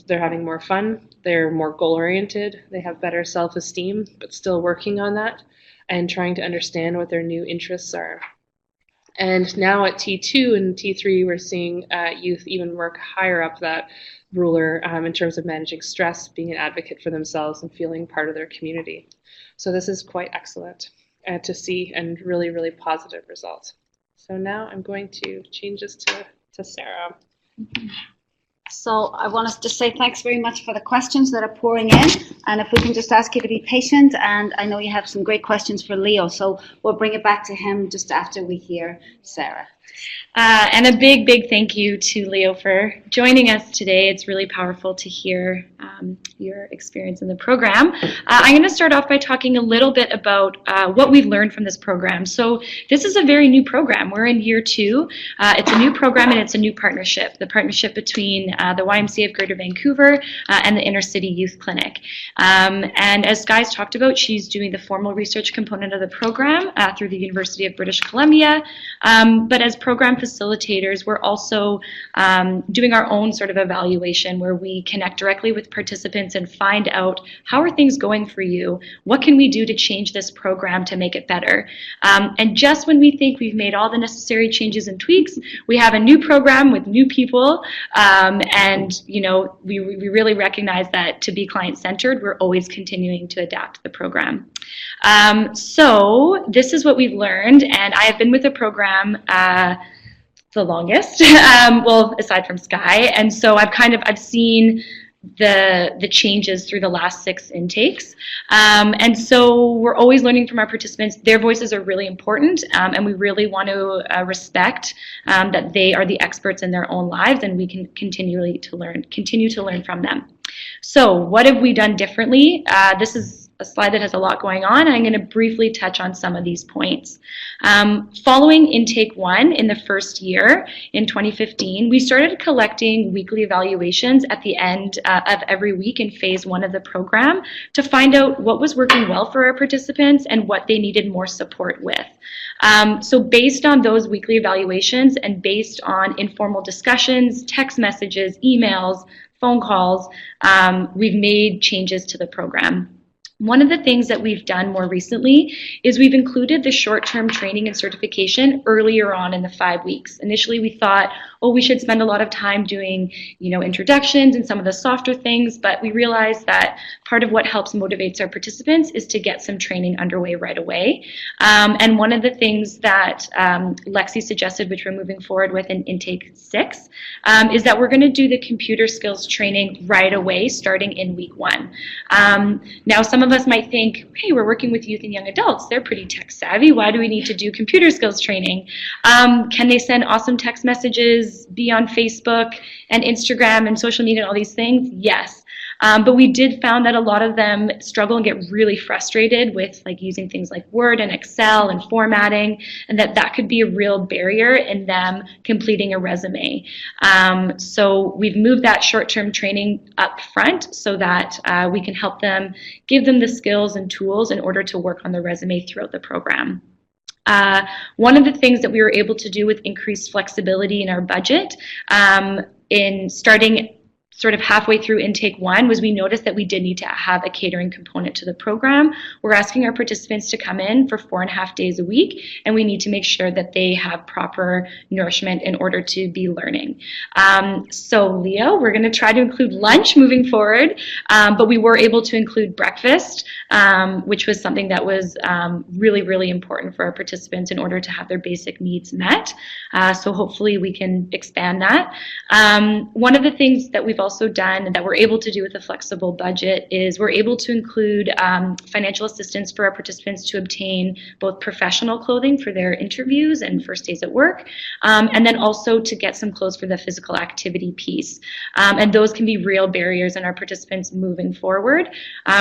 they're having more fun. They're more goal-oriented. They have better self-esteem, but still working on that and trying to understand what their new interests are. And now at T2 and T3, we're seeing youth even work higher up that ruler in terms of managing stress, being an advocate for themselves, and feeling part of their community. So this is quite excellent to see, and really, really positive results. So now I'm going to change this to Sarah. So I want us to say thanks very much for the questions that are pouring in, and if we can just ask you to be patient, and I know you have some great questions for Leo, so we'll bring it back to him just after we hear Sarah. And a big, big thank you to Leo for joining us today. It's really powerful to hear your experience in the program. I'm going to start off by talking a little bit about what we've learned from this program. So this is a very new program. We're in year 2. It's a new program and it's a new partnership, the partnership between the YMCA of Greater Vancouver and the Inner City Youth Clinic. And as Skye's talked about, she's doing the formal research component of the program through the University of British Columbia. But as program facilitators, we're also doing our own sort of evaluation where we connect directly with participants and find out how are things going for you? What can we do to change this program to make it better? And just when we think we've made all the necessary changes and tweaks, we have a new program with new people, and you know we really recognize that to be client-centered, we're always continuing to adapt the program. So this is what we've learned, and I have been with the program the longest, well, aside from Skye, and so I've seen the changes through the last 6 intakes, and so we're always learning from our participants. Their voices are really important, and we really want to respect that they are the experts in their own lives, and we can continue to learn from them. So what have we done differently? This is a slide that has a lot going on, and I'm going to briefly touch on some of these points. Following intake 1 in the first year in 2015, we started collecting weekly evaluations at the end of every week in phase 1 of the program to find out what was working well for our participants and what they needed more support with. So based on those weekly evaluations and based on informal discussions, text messages, emails, phone calls, we've made changes to the program. One of the things that we've done more recently is we've included the short-term training and certification earlier on in the 5 weeks. Initially, we thought, oh, we should spend a lot of time doing, introductions and some of the softer things, but we realized that part of what helps motivates our participants is to get some training underway right away. And one of the things that Lexi suggested, which we're moving forward with in intake 6, is that we're going to do the computer skills training right away, starting in week 1. Now, some of us might think, hey, we're working with youth and young adults. They're pretty tech savvy. Why do we need to do computer skills training? Can they send awesome text messages, be on Facebook and Instagram and social media and all these things? Yes. But we did found that a lot of them struggle and get really frustrated with using things like Word and Excel and formatting, and that could be a real barrier in them completing a resume. So we've moved that short-term training up front so that we can help them, give them the skills and tools in order to work on the resume throughout the program. One of the things that we were able to do with increased flexibility in our budget in starting sort of halfway through intake 1 was we noticed that we did need to have a catering component to the program. We're asking our participants to come in for 4.5 days a week, and we need to make sure that they have proper nourishment in order to be learning. So Leo, we're going to try to include lunch moving forward, but we were able to include breakfast, which was something that was really, really important for our participants in order to have their basic needs met. So hopefully we can expand that. One of the things that we've also also done that we're able to do with a flexible budget is we're able to include financial assistance for our participants to obtain both professional clothing for their interviews and first days at work, and then also to get some clothes for the physical activity piece. And those can be real barriers in our participants moving forward.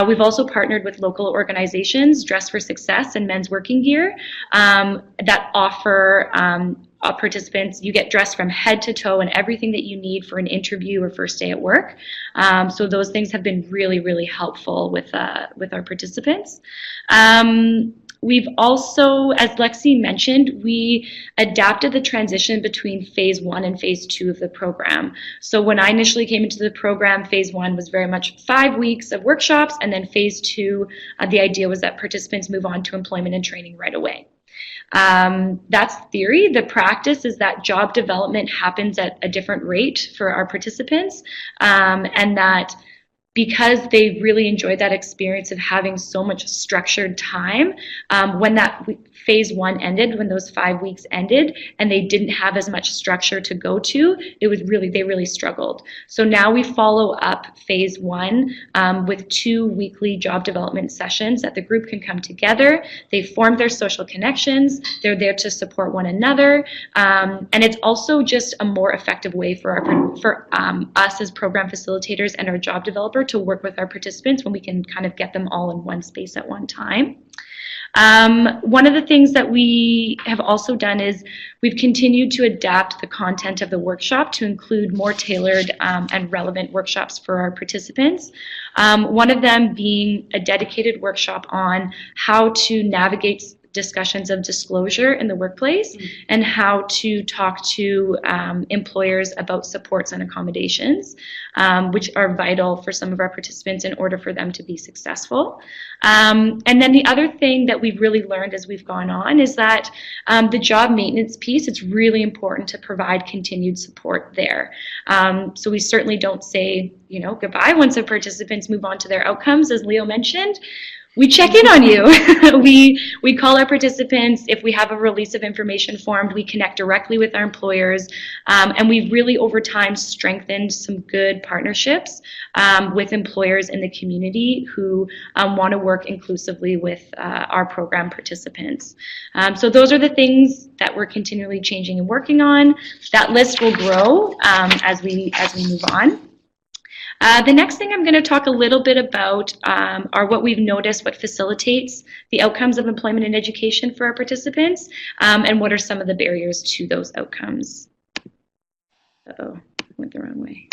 We've also partnered with local organizations, Dress for Success and Men's Working Gear, that offer participants, you get dressed from head to toe and everything that you need for an interview or first day at work. So those things have been really, really helpful with our participants. We've also, as Lexi mentioned, we adapted the transition between phase 1 and phase 2 of the program. So when I initially came into the program, phase 1 was very much 5 weeks of workshops, and then phase 2, the idea was that participants move on to employment and training right away. That's theory. The practice is that job development happens at a different rate for our participants, and that because they really enjoyed that experience of having so much structured time, when that phase 1 ended, when those 5 weeks ended, and they didn't have as much structure to go to, they really struggled. So now we follow up phase 1 with 2 weekly job development sessions that the group can come together. They form their social connections. They're there to support one another, and it's also just a more effective way for us as program facilitators and our job developer to work with our participants when we can kind of get them all in one space at one time. One of the things that we have also done is we've continued to adapt the content of the workshop to include more tailored and relevant workshops for our participants. One of them being a dedicated workshop on how to navigate discussions of disclosure in the workplace and how to talk to employers about supports and accommodations, which are vital for some of our participants in order for them to be successful. And then the other thing that we've really learned as we've gone on is that the job maintenance piece, it's really important to provide continued support there. So we certainly don't say, goodbye once the participants move on to their outcomes, as Leo mentioned. We check in on you. we call our participants. If we have a release of information formed, we connect directly with our employers. And we've really, over time, strengthened some good partnerships with employers in the community who want to work inclusively with our program participants. So those are the things that we're continually changing and working on. That list will grow as we move on. The next thing I'm going to talk a little bit about are what we've noticed, what facilitates the outcomes of employment and education for our participants, and what are some of the barriers to those outcomes. Uh-oh, I went the wrong way.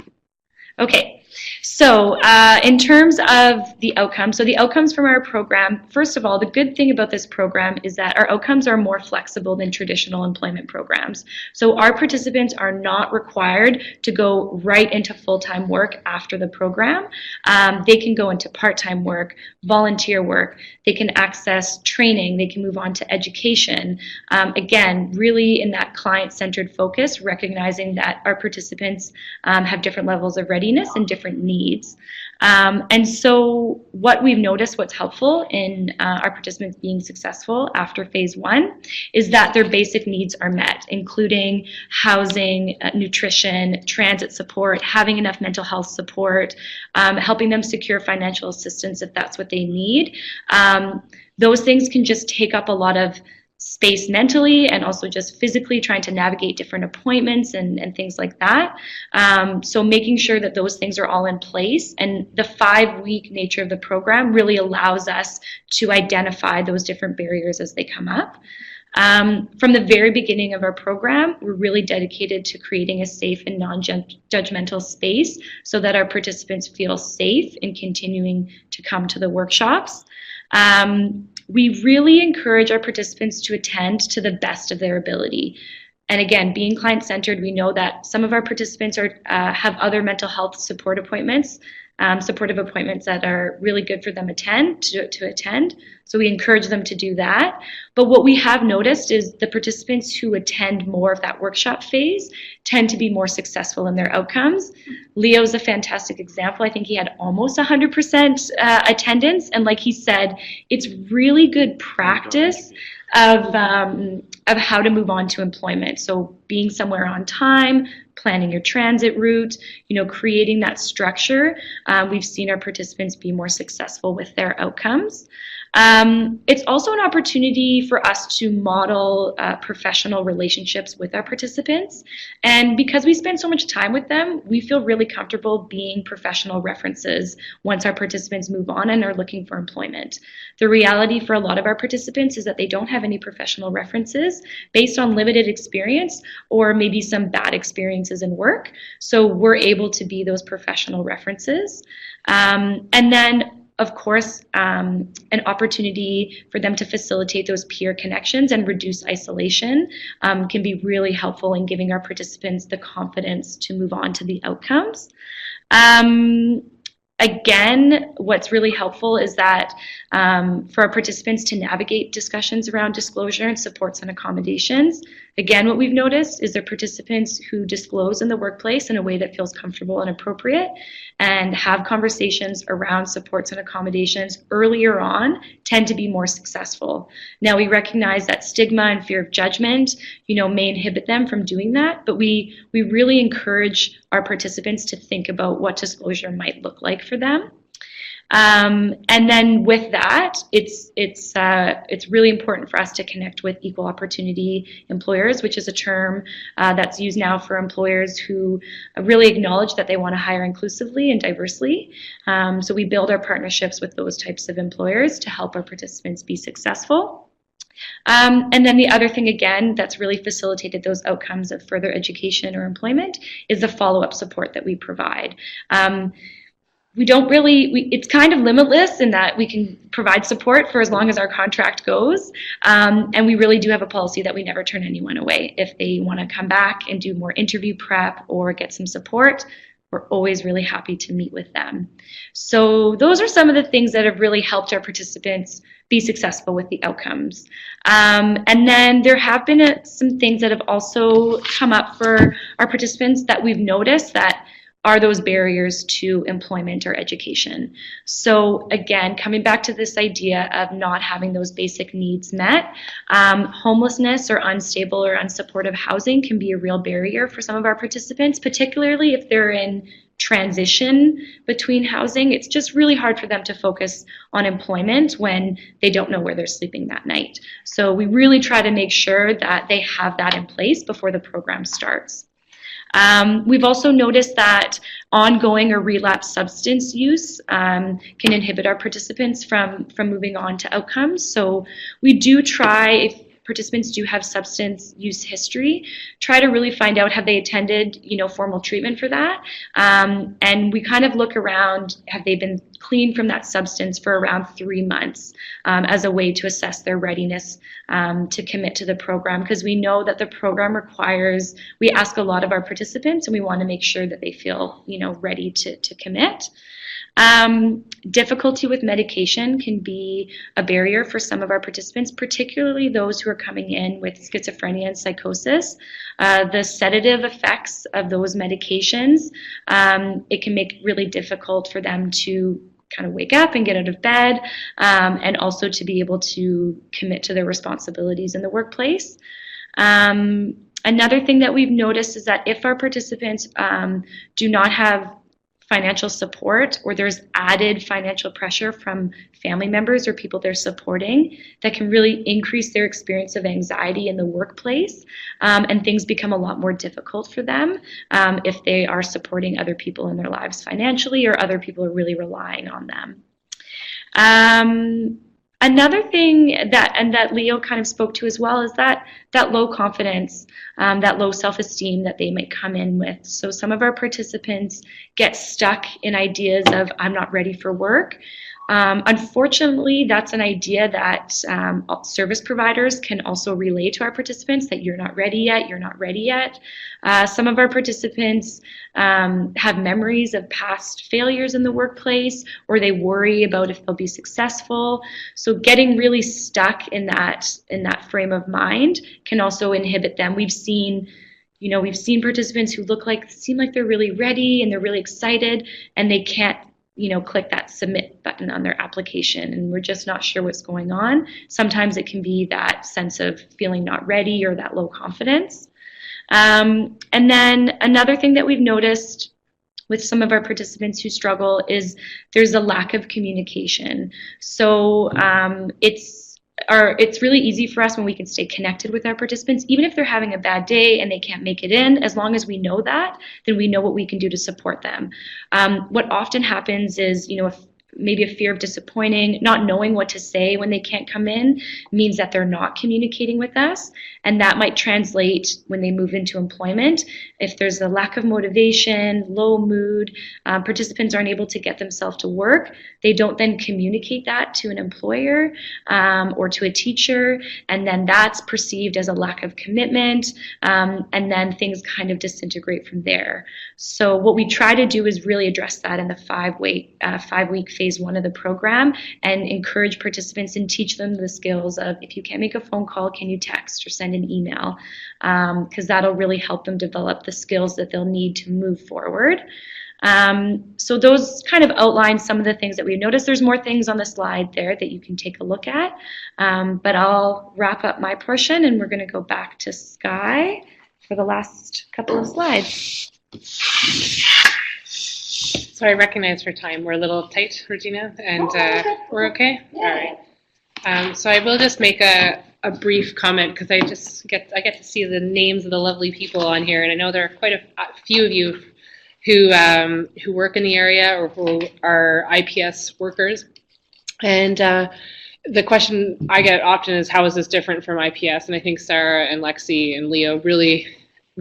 Okay, so in terms of the outcomes, so the outcomes from our program, first of all, the good thing about this program is that our outcomes are more flexible than traditional employment programs. So our participants are not required to go right into full-time work after the program. They can go into part-time work, volunteer work, they can access training, they can move on to education. Again, really in that client-centered focus, recognizing that our participants have different levels of readiness and different needs. And so what we've noticed, what's helpful in our participants being successful after phase 1 is that their basic needs are met, including housing, nutrition, transit support, having enough mental health support, helping them secure financial assistance if that's what they need. Those things can just take up a lot of space mentally and also just physically trying to navigate different appointments and things like that. So making sure that those things are all in place, and the 5-week nature of the program really allows us to identify those different barriers as they come up. From the very beginning of our program, we're really dedicated to creating a safe and non-judgmental space so that our participants feel safe in continuing to come to the workshops. We really encourage our participants to attend to the best of their ability. And again, being client-centered, we know that some of our participants have other mental health supportive appointments that are really good for them to attend. So we encourage them to do that. But what we have noticed is the participants who attend more of that workshop phase tend to be more successful in their outcomes. Leo's a fantastic example. I think he had almost 100% attendance, and like he said, it's really good practice of how to move on to employment. So being somewhere on time, planning your transit route, creating that structure. We've seen our participants be more successful with their outcomes. It's also an opportunity for us to model professional relationships with our participants. And because we spend so much time with them, we feel really comfortable being professional references once our participants move on and are looking for employment. The reality for a lot of our participants is that they don't have any professional references based on limited experience or maybe some bad experiences in work. So we're able to be those professional references. And then of course, an opportunity for them to facilitate those peer connections and reduce isolation can be really helpful in giving our participants the confidence to move on to the outcomes. Again, what's really helpful is that for our participants to navigate discussions around disclosure and supports and accommodations. Again, what we've noticed is the participants who disclose in the workplace in a way that feels comfortable and appropriate and have conversations around supports and accommodations earlier on tend to be more successful. Now, we recognize that stigma and fear of judgment, may inhibit them from doing that, but we really encourage our participants to think about what disclosure might look like for them. And then with that, it's really important for us to connect with equal opportunity employers, which is a term that's used now for employers who really acknowledge that they want to hire inclusively and diversely. So we build our partnerships with those types of employers to help our participants be successful. And then the other thing, again, that's really facilitated those outcomes of further education or employment is the follow-up support that we provide. It's kind of limitless in that we can provide support for as long as our contract goes. And we really do have a policy that we never turn anyone away. If they want to come back and do more interview prep or get some support, we're always really happy to meet with them. So those are some of the things that have really helped our participants be successful with the outcomes. And then there have been some things that have also come up for our participants that we've noticed that are those barriers to employment or education. So again, coming back to this idea of not having those basic needs met, homelessness or unstable or unsupportive housing can be a real barrier for some of our participants, particularly if they're in transition between housing. It's just really hard for them to focus on employment when they don't know where they're sleeping that night. So we really try to make sure that they have that in place before the program starts. We've also noticed that ongoing or relapse substance use can inhibit our participants from moving on to outcomes. So we do try, if participants do have substance use history, try to really find out, have they attended, formal treatment for that? And we kind of look around, have they been clean from that substance for around 3 months as a way to assess their readiness to commit to the program, because we know that the program requires, we ask a lot of our participants and we want to make sure that they feel, ready to commit. Difficulty with medication can be a barrier for some of our participants, particularly those who are coming in with schizophrenia and psychosis. The sedative effects of those medications, it can make it really difficult for them to kind of wake up and get out of bed, and also to be able to commit to their responsibilities in the workplace. Another thing that we've noticed is that if our participants do not have financial support, or there's added financial pressure from family members or people they're supporting, that can really increase their experience of anxiety in the workplace, and things become a lot more difficult for them if they are supporting other people in their lives financially, or other people are really relying on them. Another thing that Leo kind of spoke to as well is that low confidence, that low self-esteem that they might come in with. So some of our participants get stuck in ideas of, I'm not ready for work. Unfortunately, that's an idea that service providers can also relay to our participants, that you're not ready yet, you're not ready yet. Some of our participants have memories of past failures in the workplace, or they worry about if they'll be successful. So getting really stuck in that frame of mind can also inhibit them. We've seen participants who seem like they're really ready and they're really excited, and they can't click that submit button on their application, and we're just not sure what's going on. Sometimes it can be that sense of feeling not ready or that low confidence. And then another thing that we've noticed with some of our participants who struggle is there's a lack of communication. So it's really easy for us when we can stay connected with our participants, even if they're having a bad day and they can't make it in. As long as we know that, then we know what we can do to support them. What often happens is, maybe a fear of disappointing, not knowing what to say when they can't come in, means that they're not communicating with us, and that might translate when they move into employment. If there's a lack of motivation, low mood, participants aren't able to get themselves to work, they don't then communicate that to an employer or to a teacher, and then that's perceived as a lack of commitment, and then things kind of disintegrate from there. So what we try to do is really address that in the five-week phase 1 of the program, and encourage participants and teach them the skills of, if you can't make a phone call, can you text or send an email, because that'll really help them develop the skills that they'll need to move forward. So those kind of outline some of the things that we've noticed. There's more things on the slide there that you can take a look at, but I'll wrap up my portion, and we're going to go back to Skye for the last couple of slides. So I recognize for time we're a little tight, Regina, and we're okay? Yeah. All right. So I will just make a brief comment, because I get to see the names of the lovely people on here, and I know there are quite a few of you who work in the area or who are IPS workers. And the question I get often is, how is this different from IPS? And I think Sarah and Lexi and Leo really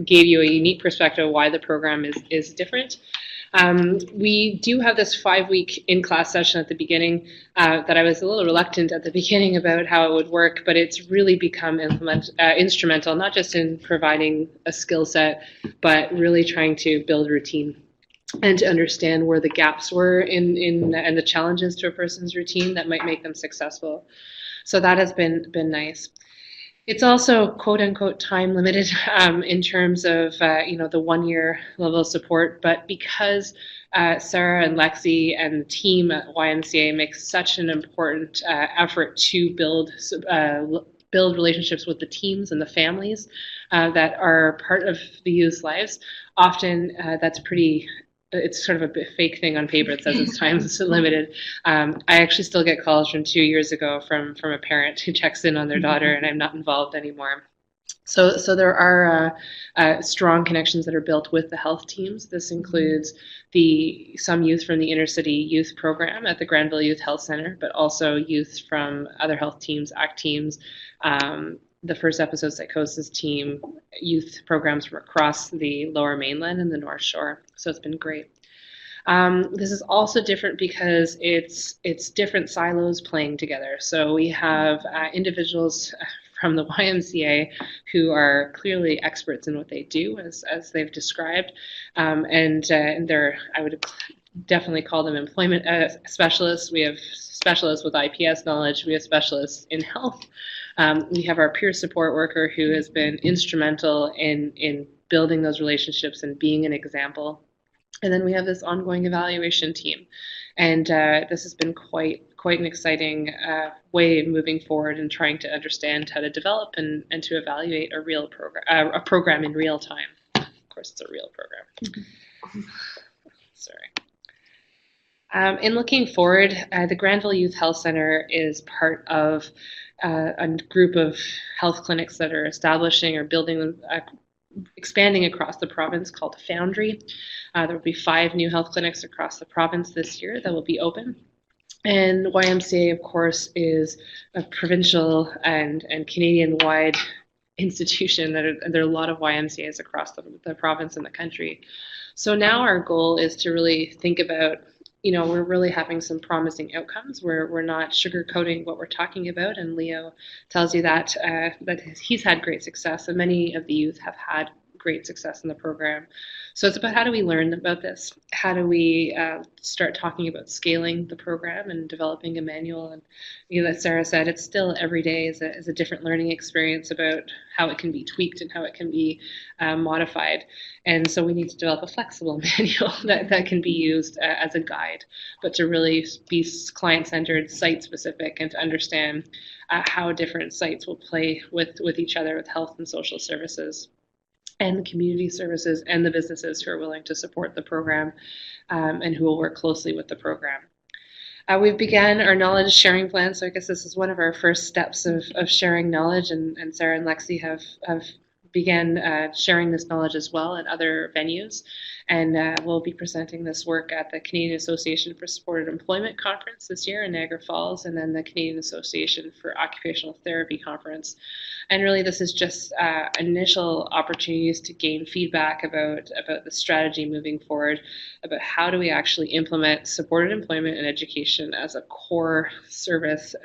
gave you a unique perspective of why the program is different. We do have this 5-week in-class session at the beginning that I was a little reluctant at the beginning about how it would work, but it's really become instrumental, not just in providing a skill set, but really trying to build routine and to understand where the gaps were and the challenges to a person's routine that might make them successful. So that has been nice. It's also quote unquote time limited in terms of the 1-year level of support, but because Sarah and Lexi and the team at YMCA make such an important effort to build relationships with the teams and the families that are part of the youth's lives, often it's sort of a fake thing on paper that says it's time limited. I actually still get calls from 2 years ago from a parent who checks in on their daughter, and I'm not involved anymore. So there are strong connections that are built with the health teams. This includes some youth from the Inner City Youth Program at the Granville Youth Health Center, but also youth from other health teams, ACT teams, the First Episode Psychosis team, youth programs from across the Lower Mainland and the North Shore. So it's been great. This is also different because it's different silos playing together. So we have individuals from the YMCA who are clearly experts in what they do, as they've described, and I would definitely call them employment specialists. We have specialists with IPS knowledge. We have specialists in health. We have our peer support worker who has been instrumental in building those relationships and being an example. And then we have this ongoing evaluation team. And this has been quite an exciting way of moving forward and trying to understand how to develop and to evaluate a program in real time. Of course, it's a real program. Sorry. In looking forward, the Granville Youth Health Center is part of a group of health clinics that are establishing or building, expanding across the province called Foundry. There will be 5 new health clinics across the province this year that will be open. And YMCA, of course, is a provincial and Canadian-wide institution. There are a lot of YMCAs across the province and the country. So now our goal is to really think about we're really having some promising outcomes. We're not sugarcoating what we're talking about, and Leo tells you that he's had great success, and many of the youth have had great success in the program. So it's about how do we learn about this? How do we start talking about scaling the program and developing a manual? And as Sarah said, it's still every day is a different learning experience about how it can be tweaked and how it can be modified. And so we need to develop a flexible manual that can be used as a guide, but to really be client-centered, site-specific, and to understand how different sites will play with each other, with health and social services, and the community services, and the businesses who are willing to support the program and who will work closely with the program. We've begun our knowledge sharing plan, so I guess this is one of our first steps of sharing knowledge, and Sarah and Lexi have began sharing this knowledge as well at other venues, and we'll be presenting this work at the Canadian Association for Supported Employment Conference this year in Niagara Falls, and then the Canadian Association for Occupational Therapy Conference. And really this is just initial opportunities to gain feedback about the strategy moving forward, about how do we actually implement supported employment and education as a core service,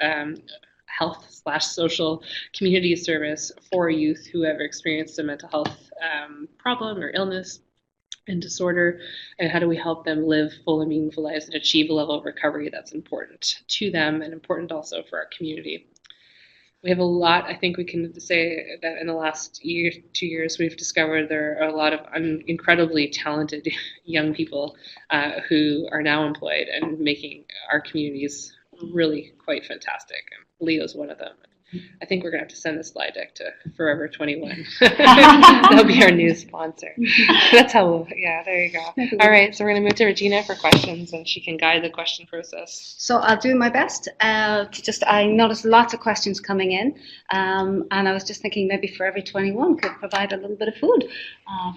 health/social community service for youth who have experienced a mental health problem or illness and disorder, and how do we help them live full and meaningful lives and achieve a level of recovery that's important to them and important also for our community. We have a lot, I think we can say that in the last 2 years, we've discovered there are a lot of incredibly talented young people who are now employed and making our communities really quite fantastic. And Leo's one of them. I think we're going to have to send the slide deck to Forever 21. That'll be our new sponsor. That's how, yeah, there you go. All right, so we're going to move to Regina for questions, and she can guide the question process. So I'll do my best. I noticed lots of questions coming in, and I was just thinking maybe Forever 21 could provide a little bit of food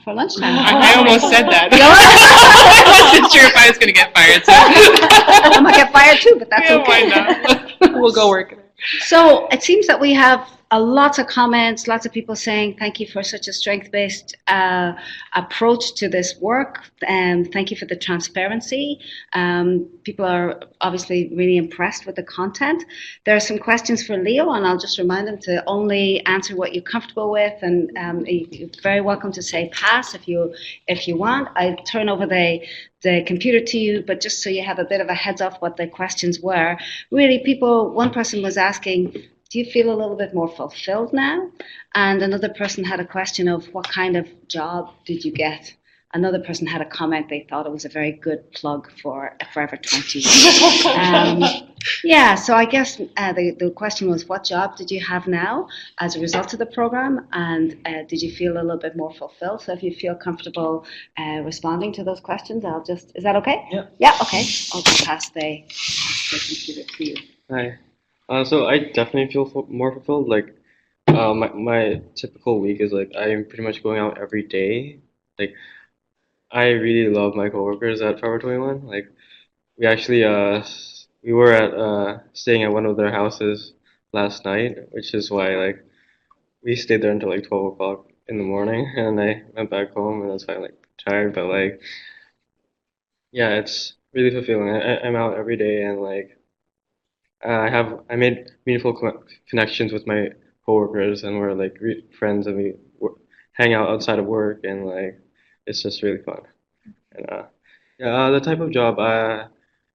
for lunchtime. I almost said that. I wasn't sure if I was going to get fired. So. I might get fired too, but that's okay. Why not? We'll go work. So it seems that we have lots of comments, lots of people saying thank you for such a strength-based approach to this work, and thank you for the transparency. People are obviously really impressed with the content. There are some questions for Leo, and I'll just remind them to only answer what you're comfortable with, and you're very welcome to say pass if you want. I turn over the computer to you, but just so you have a bit of a heads up what the questions were. Really, one person was asking, do you feel a little bit more fulfilled now? And another person had a question of what kind of job did you get? Another person had a comment, they thought it was a very good plug for Forever 21. Yeah, so I guess the question was, what job did you have now as a result of the program? And did you feel a little bit more fulfilled? So if you feel comfortable responding to those questions, is that okay? Yeah. Yeah, okay. I'll just pass the computer to you. Hi. So I definitely feel more fulfilled. Like, my typical week is like I'm pretty much going out every day. Like, I really love my coworkers at Forever 21. Like, we actually we were staying at one of their houses last night, which is why like we stayed there until like 12 o'clock in the morning, and I went back home and I was kind of like tired, but like yeah, it's really fulfilling. I'm out every day, and like I made meaningful connections with my coworkers, and we're like friends, and we hang out outside of work, and like it's just really fun. And the type of job I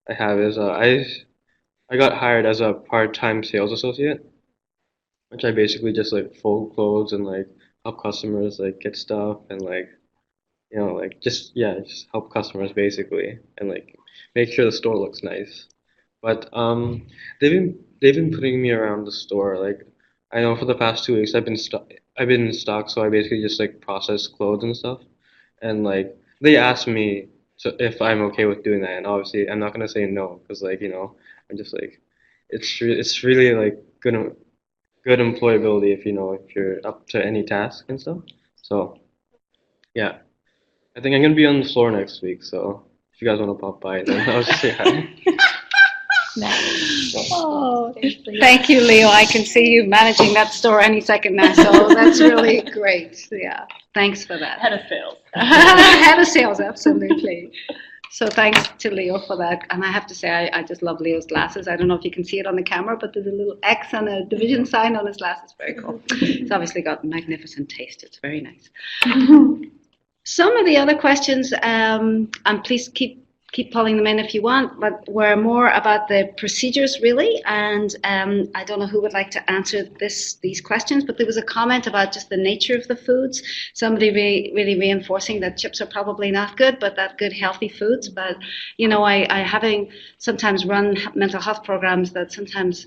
have is I got hired as a part-time sales associate, which I basically just like fold clothes and like help customers like get stuff, and like like just help customers basically, and like make sure the store looks nice. But they've been putting me around the store. Like, I know for the past 2 weeks I've been in stock, so I basically just like process clothes and stuff. And like they asked me if I'm okay with doing that, and obviously I'm not gonna say no, because like I'm just like it's really like good employability if if you're up to any task and stuff. So yeah, I think I'm gonna be on the floor next week. So if you guys want to pop by, then I'll just say hi. Nice. Oh, thank you, Leo. I can see you managing that store any second now, so that's really great. Yeah, thanks for that. Head of sales. Head of sales, absolutely. So thanks to Leo for that. And I have to say, I just love Leo's glasses. I don't know if you can see it on the camera, but there's a little X and a division sign on his glasses. Very cool. He's obviously got magnificent taste. It's very nice. Some of the other questions, and please keep pulling them in if you want, but were more about the procedures really. And I don't know who would like to answer these questions, but there was a comment about just the nature of the foods. Somebody really reinforcing that chips are probably not good, but that good healthy foods. But you know, I having sometimes run mental health programs, that sometimes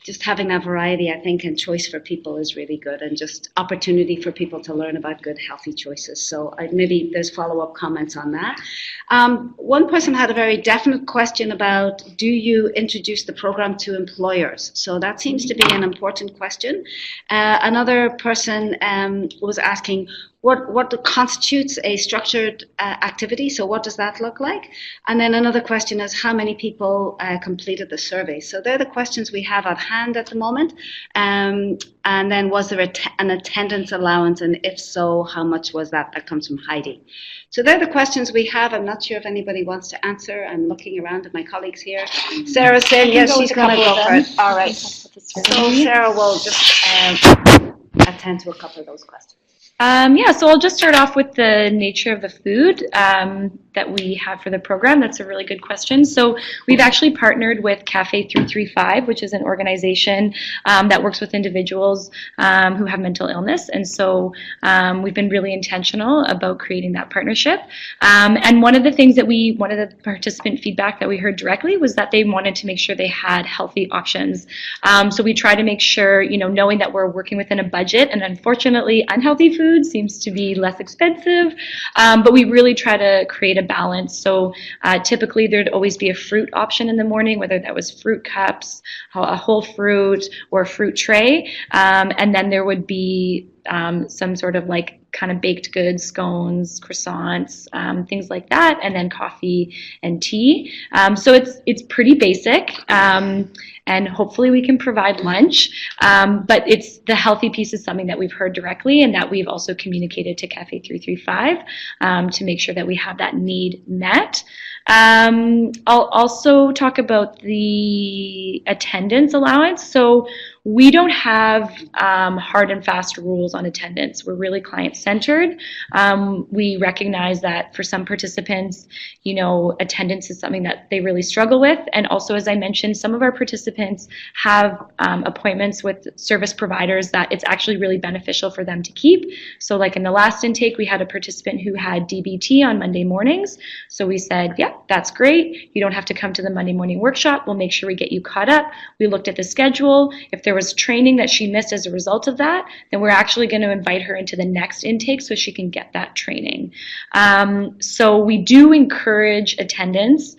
just having that variety, I think, and choice for people is really good, and just opportunity for people to learn about good healthy choices. So maybe there's follow-up comments on that. One person had a very definite question about, do you introduce the program to employers? So that seems to be an important question. Another person was asking, what constitutes a structured activity? So what does that look like? And then another question is, how many people completed the survey? So they're the questions we have at hand at the moment. And then, was there an attendance allowance? And if so, how much was that? That comes from Heidi. So they're the questions we have. I'm not sure if anybody wants to answer. I'm looking around at my colleagues here. Sarah's saying, yes, she's going to go for it. All right. So Sarah will just attend to a couple of those questions. Yeah, so I'll just start off with the nature of the food that we have for the program. That's a really good question. So we've actually partnered with Cafe 335, which is an organization that works with individuals who have mental illness. And so we've been really intentional about creating that partnership. And one of the things that one of the participant feedback that we heard directly was that they wanted to make sure they had healthy options. So we try to make sure, you know, knowing that we're working within a budget, and unfortunately unhealthy food seems to be less expensive, but we really try to create a balance. So typically there'd always be a fruit option in the morning, whether that was fruit cups, a whole fruit, or a fruit tray, and then there would be some sort of like kind of baked goods, scones, croissants, things like that, and then coffee and tea. So it's pretty basic, and hopefully we can provide lunch, but it's the healthy piece is something that we've heard directly, and that we've also communicated to Cafe 335 to make sure that we have that need met. I'll also talk about the attendance allowance. So we don't have hard and fast rules on attendance. We're really client-centered. We recognize that for some participants, you know, attendance is something that they really struggle with. And also, as I mentioned, some of our participants have appointments with service providers that it's actually really beneficial for them to keep. So like in the last intake, we had a participant who had DBT on Monday mornings. So we said, yeah, that's great. You don't have to come to the Monday morning workshop. We'll make sure we get you caught up. We looked at the schedule. If there was training that she missed as a result of that, then we're actually going to invite her into the next intake so she can get that training. So we do encourage attendance.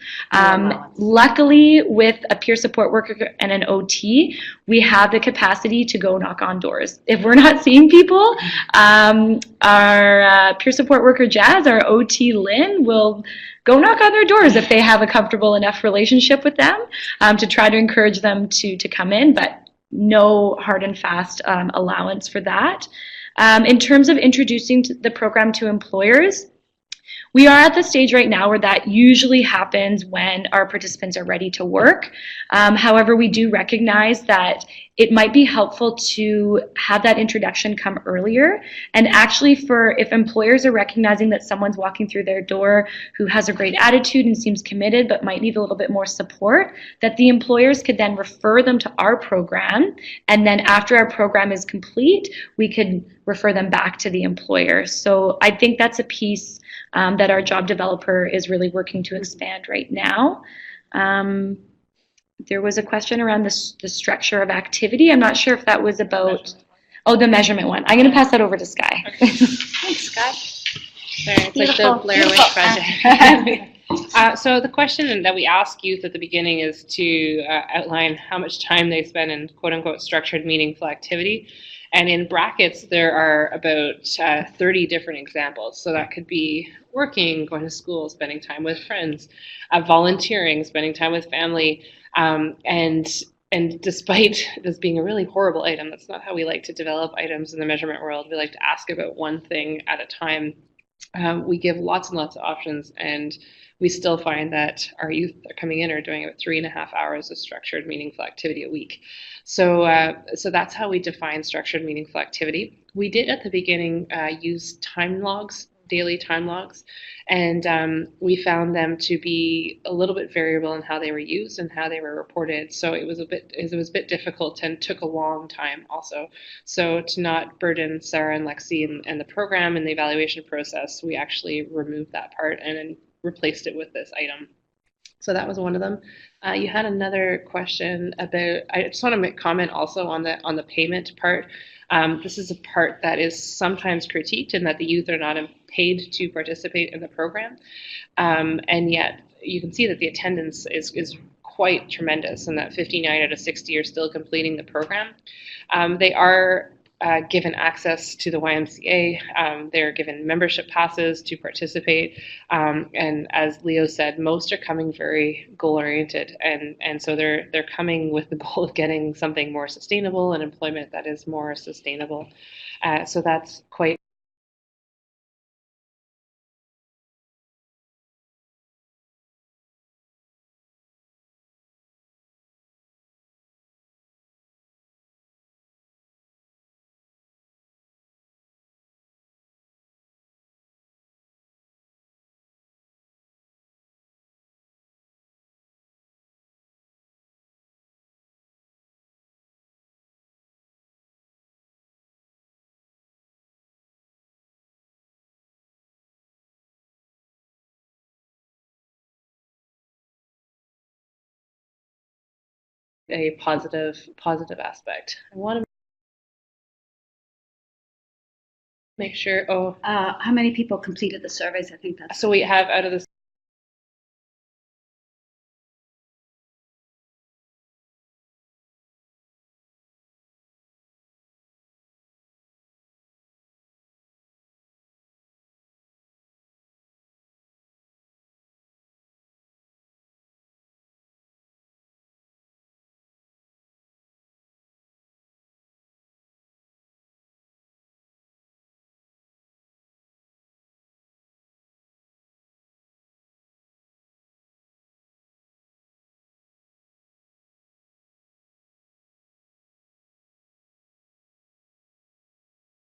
Luckily, with a peer support worker and an OT, we have the capacity to go knock on doors. If we're not seeing people, our peer support worker Jazz, our OT Lynn, will go knock on their doors if they have a comfortable enough relationship with them, to try to encourage them to come in, but no hard and fast allowance for that. In terms of introducing the program to employers, we are at the stage right now where that usually happens when our participants are ready to work. However, we do recognize that it might be helpful to have that introduction come earlier. And actually, if employers are recognizing that someone's walking through their door who has a great attitude and seems committed but might need a little bit more support, that the employers could then refer them to our program. And then after our program is complete, we could refer them back to the employer. So I think that's a piece that our job developer is really working to expand right now. There was a question around the structure of activity. I'm not sure if that was about, the measurement one. I'm going to pass that over to Skye. Okay. Thanks, Skye. Sorry, it's like the Blair Witch Project. So the question that we ask youth at the beginning is to outline how much time they spend in quote-unquote structured, meaningful activity. And in brackets, there are about 30 different examples. So that could be working, going to school, spending time with friends, volunteering, spending time with family. And despite this being a really horrible item, that's not how we like to develop items in the measurement world. We like to ask about one thing at a time. We give lots and lots of options, and we still find that our youth are coming in are doing about 3.5 hours of structured, meaningful activity a week. So that's how we define structured, meaningful activity. We did at the beginning use time logs, daily time logs, and we found them to be a little bit variable in how they were used and how they were reported. So it was a bit difficult and took a long time also. So to not burden Sarah and Lexi and the program and the evaluation process, we actually removed that part and then replaced it with this item. So that was one of them. You had another question about. I just want to make comment also on the payment part. This is a part that is sometimes critiqued in that the youth are not paid to participate in the program, and yet you can see that the attendance is quite tremendous, and that 59 out of 60 are still completing the program. They are given access to the YMCA. They're given membership passes to participate. And as Leo said, most are coming very goal-oriented. And so they're coming with the goal of getting something more sustainable and employment that is more sustainable. So that's quite a positive aspect. I want to make sure. How many people completed the surveys? I think that's. So we have out of the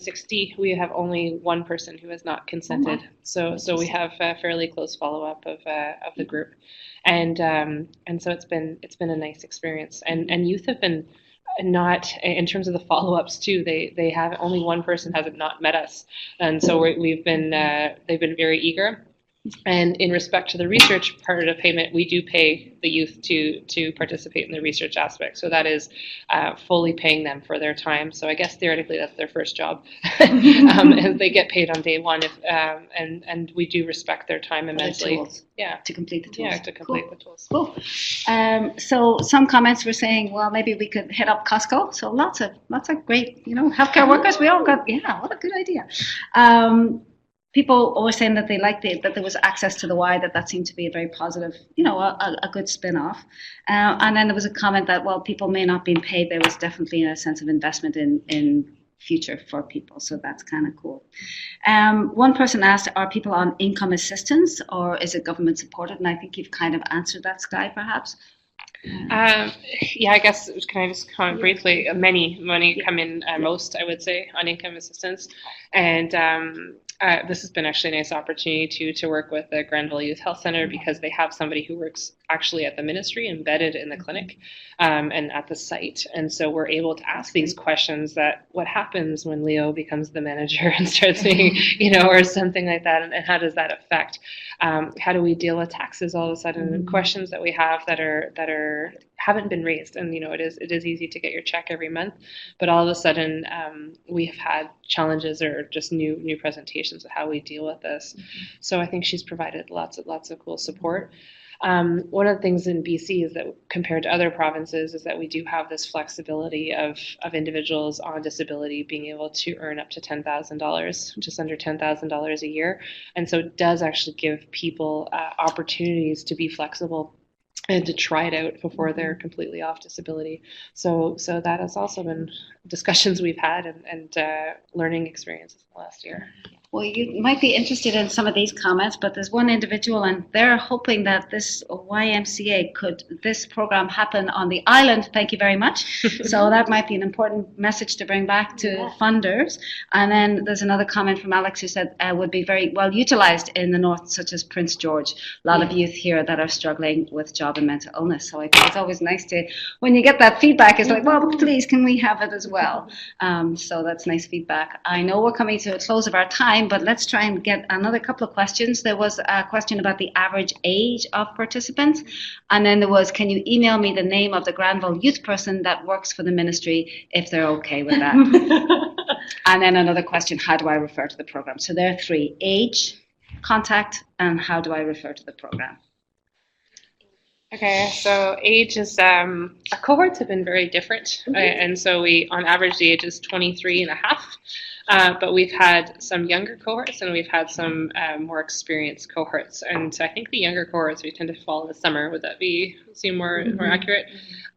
'60, we have only one person who has not consented. So we have a fairly close follow-up of the group, and so it's been a nice experience. And youth have been not in terms of the follow-ups too. They have only one person hasn't not met us, and so we've been they've been very eager. And in respect to the research part of payment, we do pay the youth to participate in the research aspect. So that is fully paying them for their time. So I guess theoretically that's their first job, and they get paid on day one. And we do respect their time immensely. Tools. Yeah, to complete the tools. Yeah, to complete the tools. Cool. So some comments were saying, well, maybe we could hit up Costco. So lots of great, healthcare workers. We all got, what a good idea. People always saying that they liked that there was access to the Y, that seemed to be a very positive, a good spin-off. And then there was a comment that, well, people may not be paid. There was definitely a sense of investment in future for people. So that's kind of cool. One person asked, are people on income assistance or is it government supported? And I think you've kind of answered that, Skye, perhaps. Yeah, I guess, can I just comment briefly? Many come in, most, I would say, on income assistance. And this has been actually a nice opportunity to work with the Granville Youth Health Center because they have somebody who works actually at the ministry, embedded in the clinic, and at the site. And so we're able to ask these questions that what happens when Leo becomes the manager and starts being, or something like that, and how does that affect? How do we deal with taxes all of a sudden? Questions that we have that haven't been raised, and it is easy to get your check every month, but all of a sudden we have had challenges or just new presentations of how we deal with this. So I think she's provided lots of cool support. One of the things in BC is that compared to other provinces is that we do have this flexibility of individuals on disability being able to earn up to $10,000, just under $10,000 a year. And so it does actually give people opportunities to be flexible and to try it out before they're completely off disability. So that has also been discussions we've had and learning experiences in the last year. Well, you might be interested in some of these comments, but there's one individual, and they're hoping that this this program happen on the island. Thank you very much. So that might be an important message to bring back to funders. And then there's another comment from Alex who said would be very well utilized in the north, such as Prince George. A lot of youth here that are struggling with job and mental illness. So I think it's always nice to, when you get that feedback, it's like, well, please, can we have it as well? So that's nice feedback. I know we're coming to a close of our time, but let's try and get another couple of questions. There was a question about the average age of participants, and then there was, can you email me the name of the Granville youth person that works for the ministry if they're okay with that? And then another question, how do I refer to the program? So there are three: age, contact, and how do I refer to the program? Okay, so age is, our cohorts have been very different, and so on average, the age is 23 and a half. But we've had some younger cohorts and we've had some more experienced cohorts. And so I think the younger cohorts, we tend to fall in the summer. Would that seem more accurate?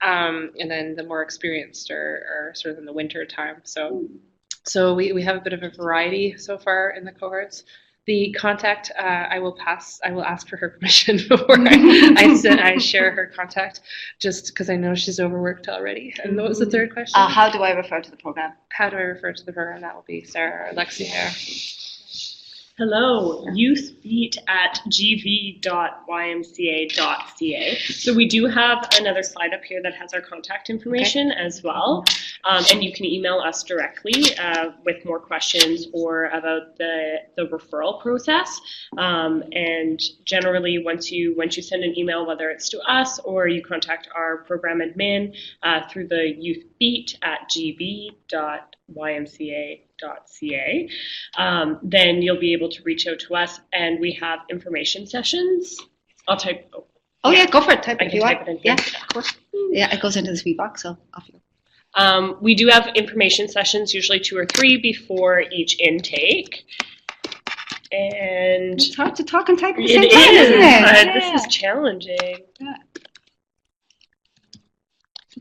And then the more experienced are sort of in the winter time. So we have a bit of a variety so far in the cohorts. The contact, I will ask for her permission before I share her contact, just because I know she's overworked already. And what was the third question? How do I refer to the program? How do I refer to the program? That will be Sarah or Lexi here. Hello, youthbeat at gv.ymca.ca. So we do have another slide up here that has our contact information as well. And you can email us directly with more questions or about the referral process. And generally, once you send an email, whether it's to us or you contact our program admin through the youthbeat at gv.ymca.ca, then you'll be able to reach out to us, and we have information sessions. I'll type. Yeah, go for it. Type it if you want. Type it in here. Yeah, of course. Yeah, it goes into the sweet box, so off you go. We do have information sessions, usually 2 or 3 before each intake. And it's hard to talk and type at the it same time, is, isn't it? but this is challenging. Yeah.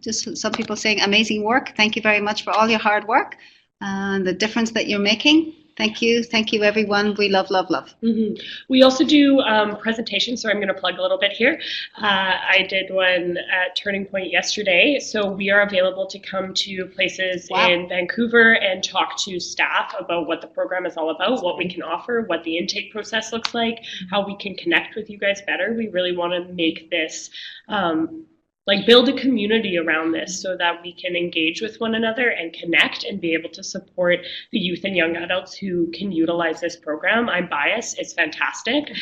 Just some people saying amazing work. Thank you very much for all your hard work and the difference that you're making. Thank you everyone. We love. Mm-hmm. We also do presentations, so I'm going to plug a little bit here. I did one at Turning Point yesterday, so we are available to come to places in Vancouver and talk to staff about what the program is all about, what we can offer, what the intake process looks like, how we can connect with you guys better. We really want to make this build a community around this so that we can engage with one another and connect and be able to support the youth and young adults who can utilize this program. I'm biased, it's fantastic.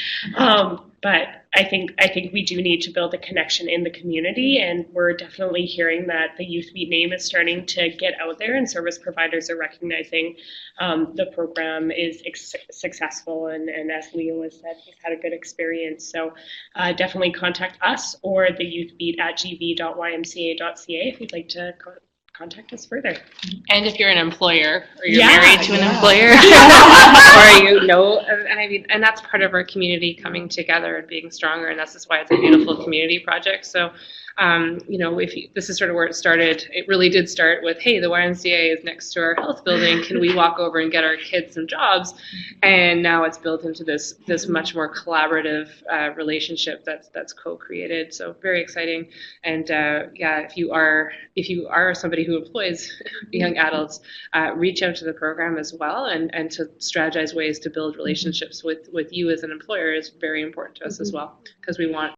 But I think we do need to build a connection in the community, and we're definitely hearing that the Youth Beat name is starting to get out there, and service providers are recognizing the program is successful, and as Leo has said, he's had a good experience. So definitely contact us or the Youth Beat at gv.ymca.ca if you'd like to contact us further. And if you're an employer or you're married to an employer or and that's part of our community coming together and being stronger, and that's just why it's a beautiful community project. So this is sort of where it started. It really did start with, hey, the YMCA is next to our health building. Can we walk over and get our kids some jobs? And now it's built into this much more collaborative relationship that's co-created. So very exciting. And if you are somebody who employs young adults, reach out to the program as well, and to strategize ways to build relationships with you as an employer is very important to us as well, because we want